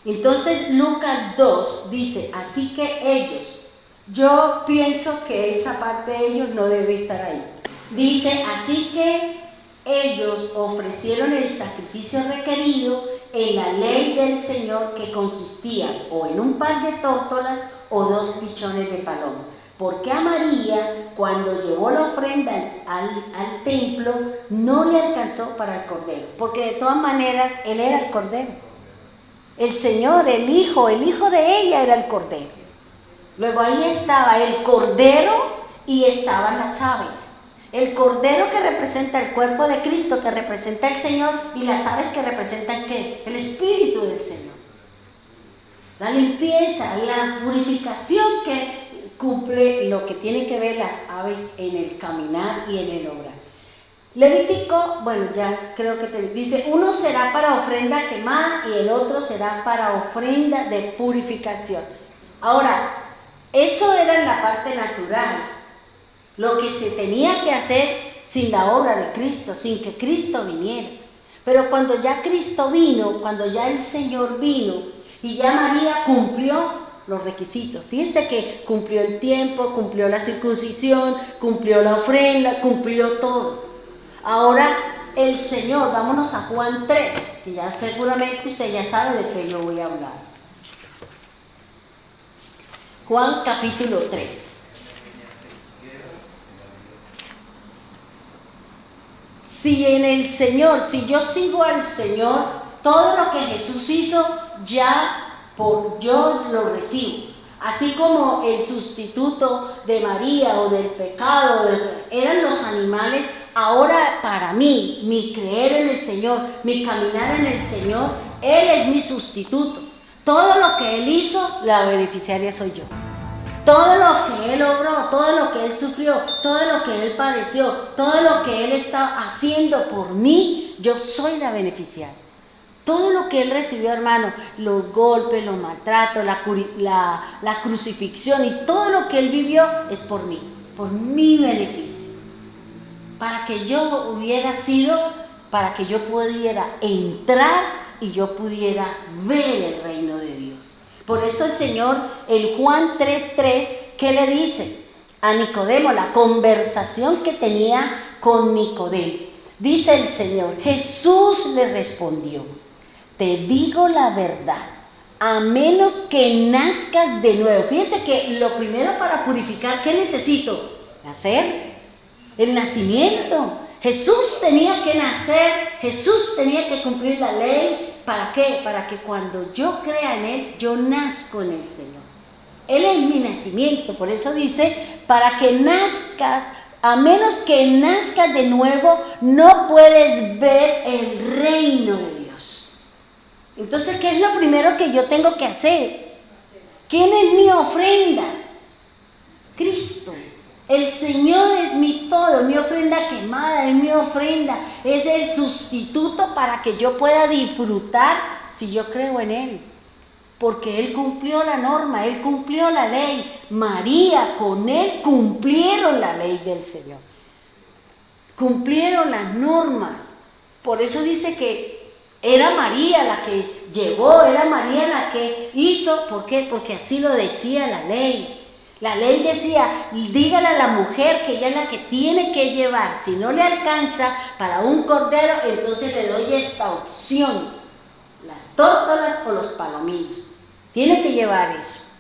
entonces Lucas 2 dice, así que ellos, yo pienso que esa parte de ellos no debe estar ahí. Dice, así que ellos ofrecieron el sacrificio requerido en la ley del Señor, que consistía o en un par de tórtolas o 2 pichones de paloma. Porque a María, cuando llevó la ofrenda al templo, no le alcanzó para el cordero, porque de todas maneras él era el cordero. El Señor, el Hijo de ella era el cordero. Luego ahí estaba el cordero y estaban las aves. El cordero que representa el cuerpo de Cristo, que representa el Señor, y las aves que representan ¿qué? El Espíritu del Señor. La limpieza, la purificación que cumple lo que tiene que ver las aves en el caminar y en el obrar. Levítico, bueno, ya creo que te dice, uno será para ofrenda quemada y el otro será para ofrenda de purificación. Ahora, eso era en la parte natural. Lo que se tenía que hacer sin la obra de Cristo, sin que Cristo viniera. Pero cuando ya Cristo vino, cuando ya el Señor vino y ya María cumplió los requisitos. Fíjense que cumplió el tiempo, cumplió la circuncisión, cumplió la ofrenda, cumplió todo. Ahora el Señor, vámonos a Juan 3, que ya seguramente usted ya sabe de qué yo voy a hablar. Juan capítulo 3. Si en el Señor, si yo sigo al Señor, todo lo que Jesús hizo, yo lo recibo. Así como el sustituto de María o del pecado, eran los animales, ahora para mí, mi creer en el Señor, mi caminar en el Señor, Él es mi sustituto. Todo lo que Él hizo, la beneficiaria soy yo. Todo lo que Él obró, todo lo que Él sufrió, todo lo que Él padeció, todo lo que Él está haciendo por mí, yo soy la beneficiaria. Todo lo que él recibió, hermano, los golpes, los maltratos, la crucifixión y todo lo que él vivió es por mí, por mi beneficio. Para que yo para que yo pudiera entrar y yo pudiera ver el reino de Dios. Por eso el Señor, en Juan 3:3, ¿qué le dice a Nicodemo? La conversación que tenía con Nicodemo. Dice el Señor, Jesús le respondió, te digo la verdad, a menos que nazcas de nuevo. Fíjense que lo primero para purificar, ¿qué necesito? Nacer, el nacimiento. Jesús tenía que nacer, Jesús tenía que cumplir la ley. ¿Para qué? Para que cuando yo crea en Él, yo nazco en el Señor. Él es mi nacimiento, por eso dice, para que nazcas, a menos que nazcas de nuevo, no puedes ver el reino de Dios. Entonces, ¿qué es lo primero que yo tengo que hacer? ¿Quién es mi ofrenda? Cristo. El Señor es mi todo, mi ofrenda quemada, es mi ofrenda, es el sustituto para que yo pueda disfrutar si yo creo en Él. Porque Él cumplió la norma, Él cumplió la ley. María con Él cumplieron la ley del Señor. Cumplieron las normas. Por eso dice que era María la que llevó, era María la que hizo. ¿Por qué? Porque así lo decía la ley. La ley decía, dígale a la mujer que ella es la que tiene que llevar. Si no le alcanza para un cordero, entonces le doy esta opción. Las tórtolas o los palomillos. Tiene que llevar eso.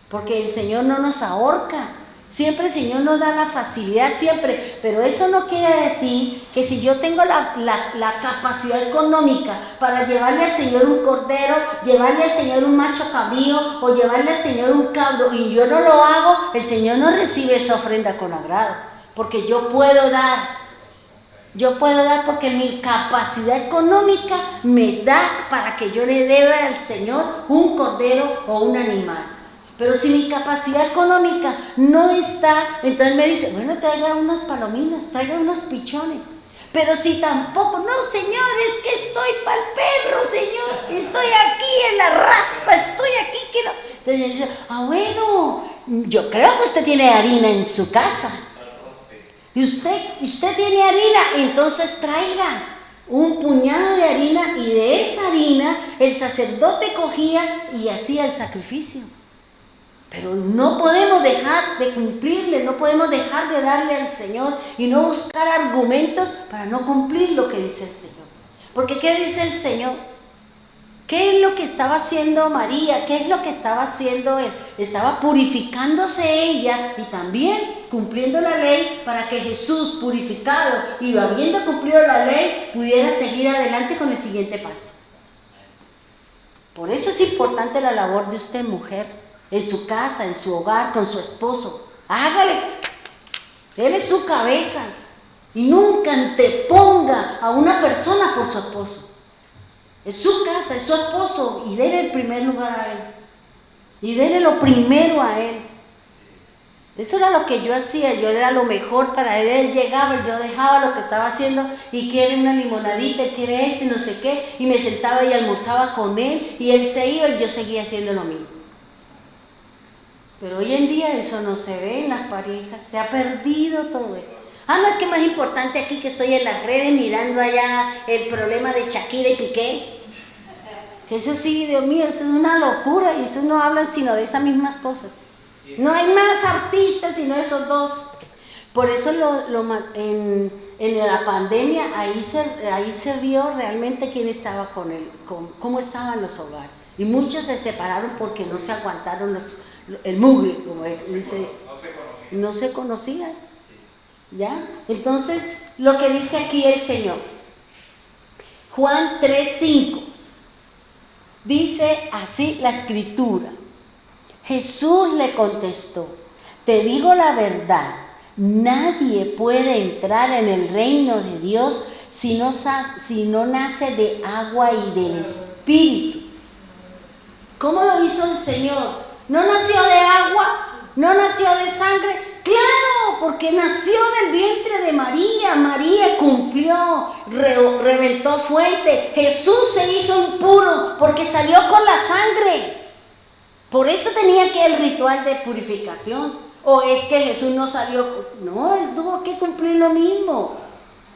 Porque el Señor no nos ahorca. Siempre el Señor nos da la facilidad, siempre. Pero eso no quiere decir que si yo tengo la capacidad económica para llevarle al Señor un cordero, llevarle al Señor un macho cabrío o llevarle al Señor un cabro y yo no lo hago, el Señor no recibe esa ofrenda con agrado. Porque yo puedo dar. Yo puedo dar porque mi capacidad económica me da para que yo le deba al Señor un cordero o un animal. Pero si mi capacidad económica no está, entonces me dice, bueno, traiga unos palominos, traiga unos pichones. Pero si tampoco, no, Señor, es que estoy para el perro, Señor, estoy aquí en la raspa, estoy aquí, quiero. Entonces dice, bueno, yo creo que usted tiene harina en su casa. Y usted tiene harina, entonces traiga un puñado de harina y de esa harina el sacerdote cogía y hacía el sacrificio. Pero no podemos dejar de cumplirle, no podemos dejar de darle al Señor y no buscar argumentos para no cumplir lo que dice el Señor. Porque ¿qué dice el Señor? ¿Qué es lo que estaba haciendo María? ¿Qué es lo que estaba haciendo Él? Estaba purificándose ella y también cumpliendo la ley para que Jesús, purificado y habiendo cumplido la ley, pudiera seguir adelante con el siguiente paso. Por eso es importante la labor de usted, mujer. En su casa, en su hogar, con su esposo. Hágale. Él es su cabeza. Y nunca anteponga a una persona por su esposo. Es su casa, es su esposo. Y déle el primer lugar a él. Y déle lo primero a él. Eso era lo que yo hacía. Yo era lo mejor para él. Él llegaba, yo dejaba lo que estaba haciendo. Y quiere una limonadita, quiere no sé qué. Y me sentaba y almorzaba con él. Y él se iba y yo seguía haciendo lo mismo. Pero hoy en día eso no se ve en las parejas, se ha perdido todo eso. No es que más importante aquí que estoy en las redes mirando allá el problema de Shakira y Piqué. Eso sí, Dios mío, eso es una locura y eso no hablan sino de esas mismas cosas. No hay más artistas sino esos dos. Por eso en la pandemia ahí se vio realmente quién estaba con él, cómo estaban los hogares. Y muchos se separaron porque no se aguantaron el mugre, como él dice, no se conocían. ¿Ya? Entonces, lo que dice aquí el Señor, Juan 3:5, dice así la Escritura. Jesús le contestó, te digo la verdad, nadie puede entrar en el reino de Dios si no nace de agua y del Espíritu. ¿Cómo lo hizo el Señor? ¿No nació de agua? ¿No nació de sangre? Claro, porque nació del vientre de María. María cumplió, reventó fuente. Jesús se hizo impuro porque salió con la sangre. Por eso tenía que el ritual de purificación. ¿O es que Jesús no salió? No, él tuvo que cumplir lo mismo.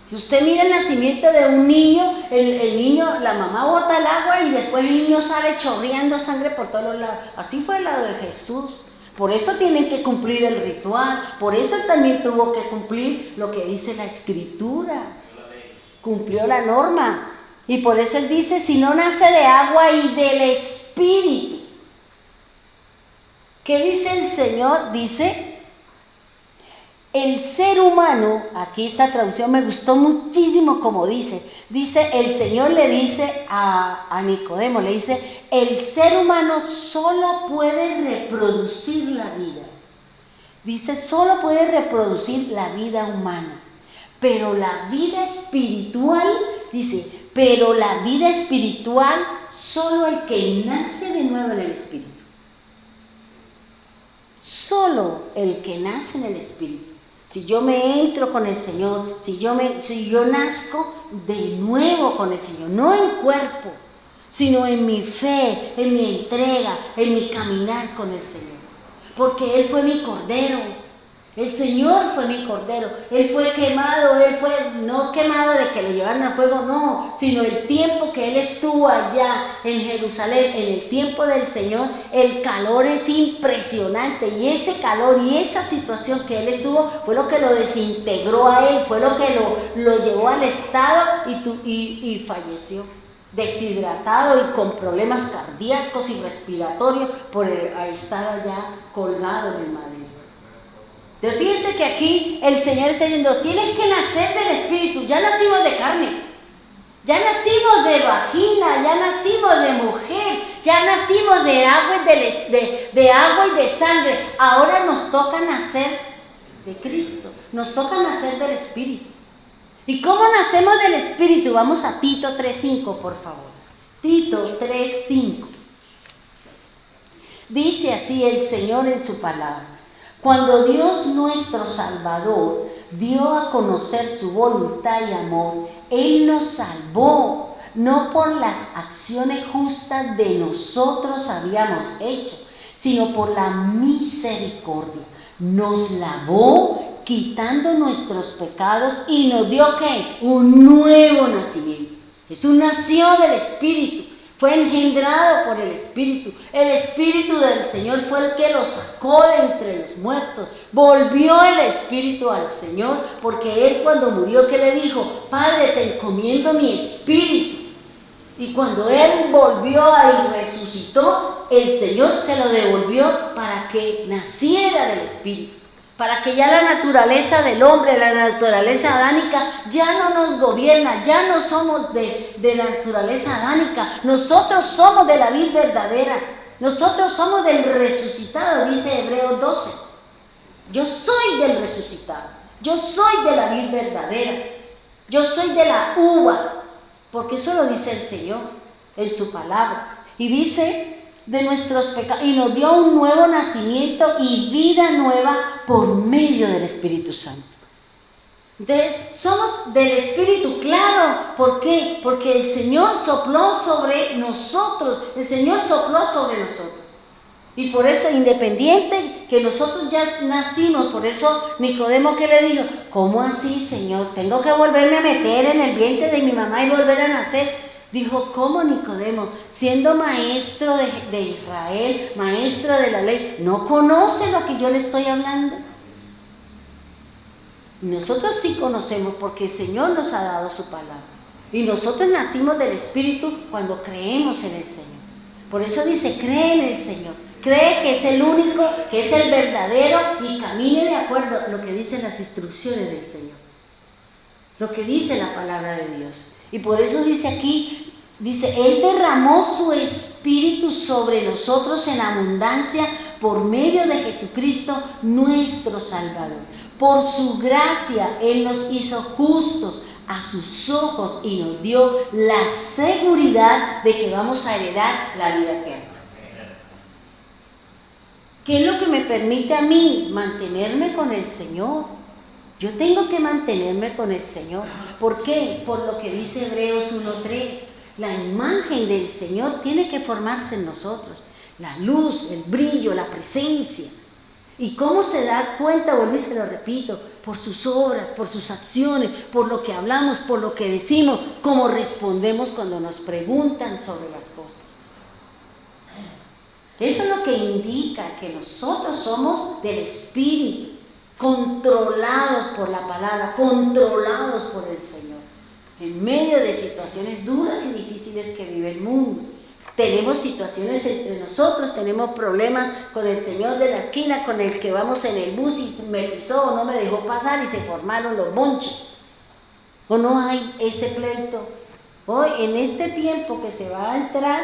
Si usted mira el nacimiento de un niño, el niño, la mamá bota el agua y después el niño sale chorreando sangre por todos los lados. Así fue el lado de Jesús. Por eso tienen que cumplir el ritual. Por eso él también tuvo que cumplir lo que dice la Escritura. Cumplió la norma. Y por eso él dice, si no nace de agua y del Espíritu. ¿Qué dice el Señor? Dice, el ser humano, aquí esta traducción me gustó muchísimo como dice, el Señor le dice a Nicodemo, le dice, el ser humano solo puede reproducir la vida. Dice, solo puede reproducir la vida humana, pero la vida espiritual, dice, pero la vida espiritual solo el que nace de nuevo en el Espíritu. Solo el que nace en el Espíritu. Si yo me entro con el Señor, si yo nazco de nuevo con el Señor, no en cuerpo, sino en mi fe, en mi entrega, en mi caminar con el Señor. Porque Él fue mi Cordero, el Señor fue mi Cordero, Él fue quemado, Él fue no quemado de que lo llevaran al fuego, no, sino el tiempo que Él estuvo allá en Jerusalén, en el tiempo del Señor, el calor es impresionante y ese calor y esa situación que Él estuvo fue lo que lo desintegró a Él, fue lo que lo llevó al estado y falleció, deshidratado y con problemas cardíacos y respiratorios por estar allá colgado en el madero. Entonces fíjense que aquí el Señor está diciendo, tienes que nacer del Espíritu, ya nacimos de carne, ya nacimos de vagina, ya nacimos de mujer, ya nacimos de agua y de sangre, ahora nos toca nacer de Cristo, nos toca nacer del Espíritu. ¿Y cómo nacemos del Espíritu? Vamos a Tito 3:5, por favor. Tito 3:5. Dice así el Señor en su palabra. Cuando Dios nuestro Salvador dio a conocer su voluntad y amor, Él nos salvó, no por las acciones justas de nosotros habíamos hecho, sino por la misericordia. Nos lavó quitando nuestros pecados y nos dio ¿qué? Un nuevo nacimiento. Jesús nació del Espíritu. Fue engendrado por el Espíritu. El Espíritu del Señor fue el que lo sacó de entre los muertos. Volvió el Espíritu al Señor, porque Él cuando murió, ¿qué le dijo? Padre, te encomiendo mi Espíritu. Y cuando Él volvió y resucitó, el Señor se lo devolvió para que naciera del Espíritu. Para que ya la naturaleza del hombre, la naturaleza adánica, ya no nos gobierna, ya no somos de la naturaleza adánica, nosotros somos de la vid verdadera, nosotros somos del resucitado, dice Hebreos 12. Yo soy del resucitado, yo soy de la vid verdadera, yo soy de la uva, porque eso lo dice el Señor en su palabra. Y dice de nuestros pecados, y nos dio un nuevo nacimiento y vida nueva por medio del Espíritu Santo. Entonces, somos del Espíritu, claro. ¿Por qué? Porque el Señor sopló sobre nosotros, el Señor sopló sobre nosotros. Y por eso, independiente que nosotros ya nacimos, por eso Nicodemo, ¿qué le dijo? ¿Cómo así, Señor? ¿Tengo que volverme a meter en el vientre de mi mamá y volver a nacer? Dijo, ¿cómo, Nicodemo? Siendo maestro de Israel, maestro de la ley, ¿no conoce lo que yo le estoy hablando? Nosotros sí conocemos porque el Señor nos ha dado su palabra. Y nosotros nacimos del Espíritu cuando creemos en el Señor. Por eso dice, cree en el Señor. Cree que es el único, que es el verdadero y camine de acuerdo a lo que dicen las instrucciones del Señor. Lo que dice la palabra de Dios. Y por eso dice aquí, dice, Él derramó su Espíritu sobre nosotros en abundancia por medio de Jesucristo, nuestro Salvador. Por su gracia, Él nos hizo justos a sus ojos y nos dio la seguridad de que vamos a heredar la vida eterna. ¿Qué es lo que me permite a mí mantenerme con el Señor? Yo tengo que mantenerme con el Señor. ¿Por qué? Por lo que dice Hebreos 1:3. La imagen del Señor tiene que formarse en nosotros. La luz, el brillo, la presencia. ¿Y cómo se da cuenta? Vuelvo y se lo repito. Por sus obras, por sus acciones, por lo que hablamos, por lo que decimos, cómo respondemos cuando nos preguntan sobre las cosas. Eso es lo que indica que nosotros somos del Espíritu, controlados por la palabra, controlados por el Señor, en medio de situaciones duras y difíciles que vive el mundo. Tenemos situaciones entre nosotros, tenemos problemas con el señor de la esquina, con el que vamos en el bus y me pisó o no me dejó pasar y se formaron los bonches. O no hay ese pleito. Hoy, en este tiempo que se va a entrar,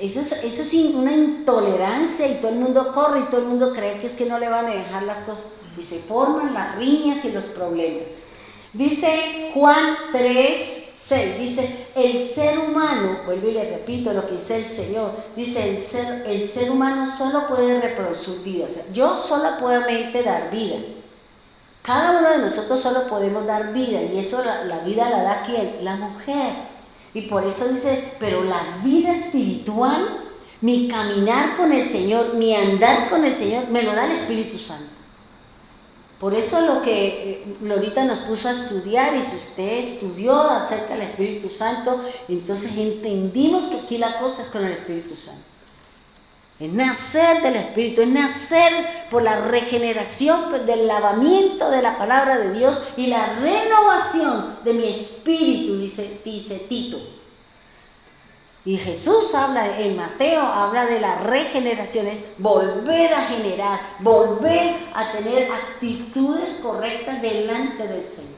eso es una intolerancia y todo el mundo corre y todo el mundo cree que es que no le van a dejar las cosas. Y se forman las riñas y los problemas. Dice Juan 3:6, dice, el ser humano, vuelvo y le repito lo que dice el Señor, dice, el ser humano solo puede reproducir vida, o sea, yo solamente dar vida. Cada uno de nosotros solo podemos dar vida, y eso la vida la da ¿quién? La mujer. Y por eso dice, pero la vida espiritual, mi caminar con el Señor, mi andar con el Señor, me lo da el Espíritu Santo. Por eso lo que Lorita nos puso a estudiar, y si usted estudió acerca del Espíritu Santo, entonces entendimos que aquí la cosa es con el Espíritu Santo. Es nacer del Espíritu, es nacer por la regeneración, del lavamiento de la palabra de Dios y la renovación de mi espíritu, dice Tito. Y Jesús habla, en Mateo, habla de la regeneración, es volver a generar, volver a tener actitudes correctas delante del Señor.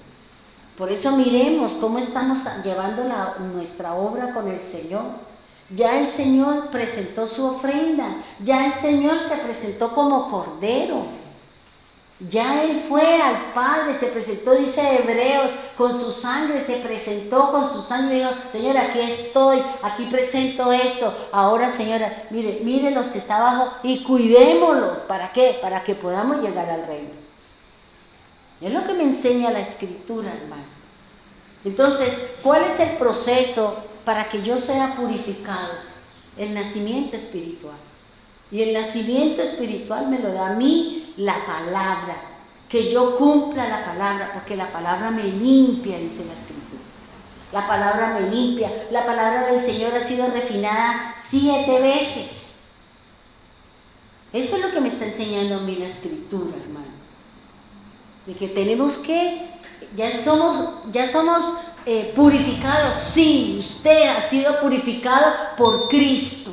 Por eso miremos cómo estamos llevando nuestra obra con el Señor. Ya el Señor presentó su ofrenda, ya el Señor se presentó como Cordero. Ya Él fue al Padre, se presentó, dice Hebreos, con su sangre, se presentó con su sangre y dijo, Señor, aquí estoy, aquí presento esto. Ahora, Señora, mire los que están abajo y cuidémoslos. ¿Para qué? Para que podamos llegar al reino. Es lo que me enseña la Escritura, hermano. Entonces, ¿cuál es el proceso para que yo sea purificado? El nacimiento espiritual. Y el nacimiento espiritual me lo da a mí la palabra, que yo cumpla la palabra, porque la palabra me limpia, dice la Escritura. La palabra me limpia. La palabra del Señor ha sido refinada 7 veces. Eso es lo que me está enseñando a mí la Escritura, hermano. De que tenemos que, ya somos purificados. Sí, usted ha sido purificado por Cristo.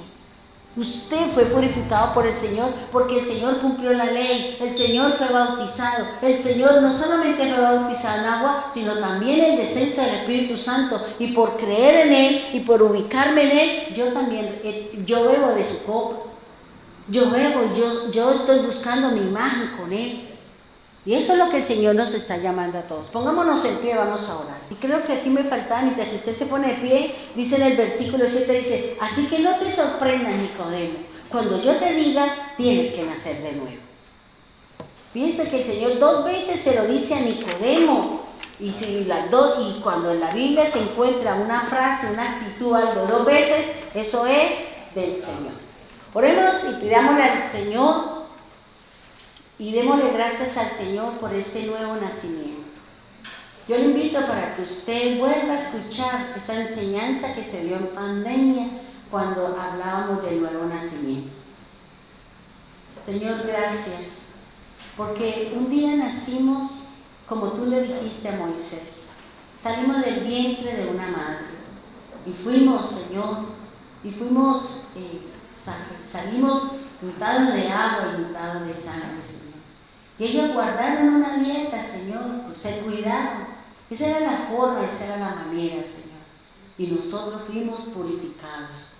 Usted fue purificado por el Señor, porque el Señor cumplió la ley, el Señor fue bautizado, el Señor no solamente fue bautizado en agua, sino también el descenso del Espíritu Santo, y por creer en Él y por ubicarme en Él, yo también, yo bebo de su copa, yo estoy buscando mi imagen con Él. Y eso es lo que el Señor nos está llamando a todos. Pongámonos en pie, vamos a orar. Y creo que aquí me faltaba, mientras que usted se pone de pie, dice en el versículo 7, dice, así que no te sorprendas, Nicodemo, cuando yo te diga, tienes que nacer de nuevo. Fíjense que el Señor 2 veces se lo dice a Nicodemo, y cuando en la Biblia se encuentra una frase, una actitud, algo 2 veces, eso es del Señor. Oremos y pidámosle al Señor y démosle gracias al Señor por este nuevo nacimiento. Yo le invito para que usted vuelva a escuchar esa enseñanza que se dio en pandemia cuando hablábamos del nuevo nacimiento. Señor, gracias, porque un día nacimos como tú le dijiste a Moisés. Salimos del vientre de una madre y fuimos, Señor, salimos untados de agua y untados de sangre, Señor. Y ellos guardaron una dieta, Señor, se cuidaron. Esa era la forma, esa era la manera, Señor. Y nosotros fuimos purificados.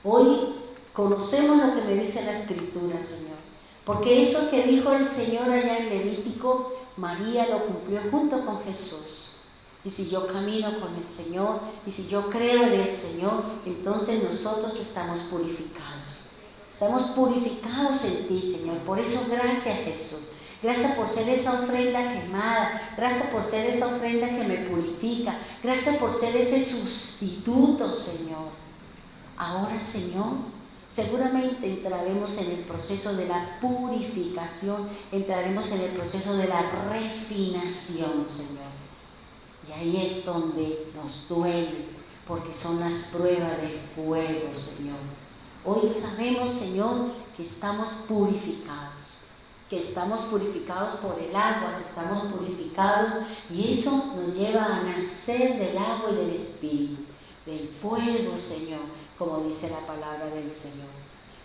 Hoy conocemos lo que me dice la Escritura, Señor. Porque eso que dijo el Señor allá en Levítico, María lo cumplió junto con Jesús. Y si yo camino con el Señor, y si yo creo en el Señor, entonces nosotros estamos purificados. Estamos purificados en ti, Señor. Por eso, gracias, Jesús. Gracias por ser esa ofrenda quemada. Gracias por ser esa ofrenda que me purifica. Gracias por ser ese sustituto, Señor. Ahora, Señor, seguramente entraremos en el proceso de la purificación. Entraremos en el proceso de la refinación, Señor. Y ahí es donde nos duele, porque son las pruebas de fuego, Señor. Hoy sabemos, Señor, que estamos purificados. Que estamos purificados por el agua, que estamos purificados, y eso nos lleva a nacer del agua y del Espíritu, del fuego, Señor, como dice la palabra del Señor.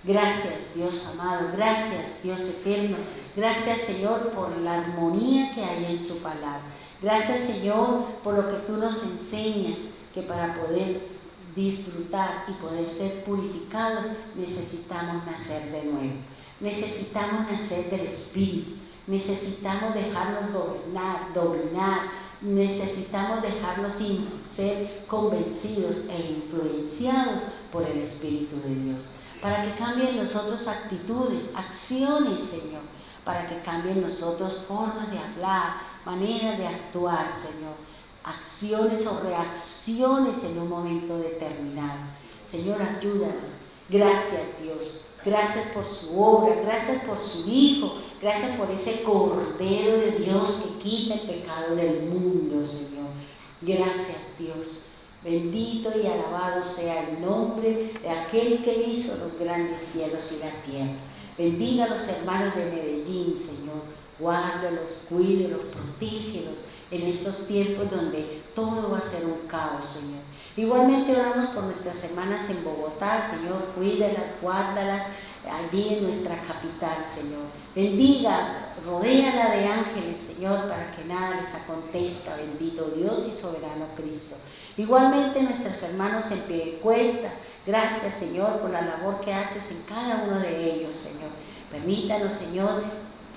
Gracias, Dios amado, gracias, Dios eterno, gracias, Señor, por la armonía que hay en su palabra. Gracias, Señor, por lo que tú nos enseñas, que para poder disfrutar y poder ser purificados necesitamos nacer de nuevo. Necesitamos nacer del Espíritu, necesitamos dejarnos dominar, necesitamos dejarnos ser convencidos e influenciados por el Espíritu de Dios, para que cambien nosotros actitudes, acciones, Señor, para que cambien nosotros formas de hablar, maneras de actuar, Señor, acciones o reacciones en un momento determinado. Señor, ayúdanos. Gracias, Dios. Gracias por su obra, gracias por su Hijo, gracias por ese Cordero de Dios que quita el pecado del mundo, Señor. Gracias, Dios. Bendito y alabado sea el nombre de aquel que hizo los grandes cielos y la tierra. Bendiga a los hermanos de Medellín, Señor. Guárdalos, cuídelos, protégelos en estos tiempos donde todo va a ser un caos, Señor. Igualmente oramos por nuestras hermanas en Bogotá, Señor, cuídalas, guárdalas allí en nuestra capital, Señor. Bendiga, rodéala de ángeles, Señor, para que nada les acontezca, bendito Dios y soberano Cristo. Igualmente nuestros hermanos en Piedecuesta, gracias, Señor, por la labor que haces en cada uno de ellos, Señor. Permítanos, Señor,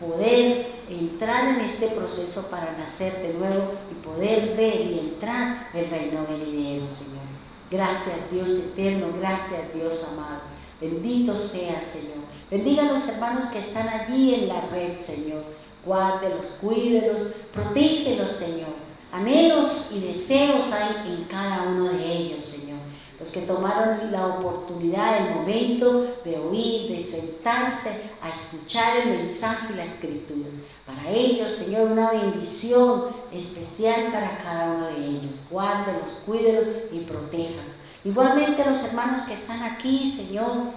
poder entrar en este proceso para nacer de nuevo y poder ver y entrar en el reino venidero, Señor. Gracias, Dios eterno, gracias, Dios amado. Bendito sea, Señor. Bendiga a los hermanos que están allí en la red, Señor. Guárdelos, cuídelos, protégelos, Señor. Anhelos y deseos hay en cada uno de ellos, Señor. Los que tomaron la oportunidad, el momento de oír, de sentarse a escuchar el mensaje y la escritura. Para ellos, Señor, una bendición especial para cada uno de ellos. Guárdelos, cuídelos y protéjalos. Igualmente a los hermanos que están aquí, Señor,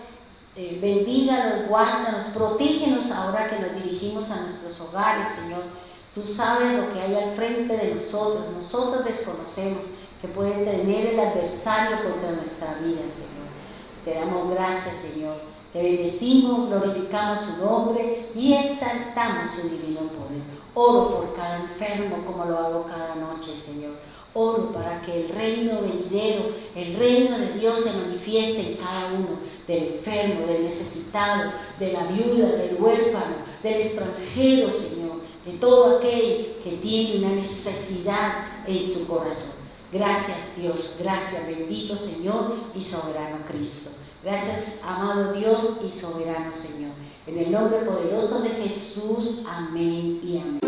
bendígalos, guárdalos, protégenos ahora que nos dirigimos a nuestros hogares, Señor. Tú sabes lo que hay al frente de nosotros. Nosotros desconocemos que puede tener el adversario contra nuestra vida, Señor. Te damos gracias, Señor. Te bendecimos, glorificamos su nombre y exaltamos su divino poder. Oro por cada enfermo como lo hago cada noche, Señor. Oro para que el reino venidero, el reino de Dios se manifieste en cada uno, del enfermo, del necesitado, de la viuda, del huérfano, del extranjero, Señor, de todo aquel que tiene una necesidad en su corazón. Gracias, Dios, gracias, bendito Señor y soberano Cristo. Gracias, amado Dios y soberano Señor. En el nombre poderoso de Jesús, amén y amén.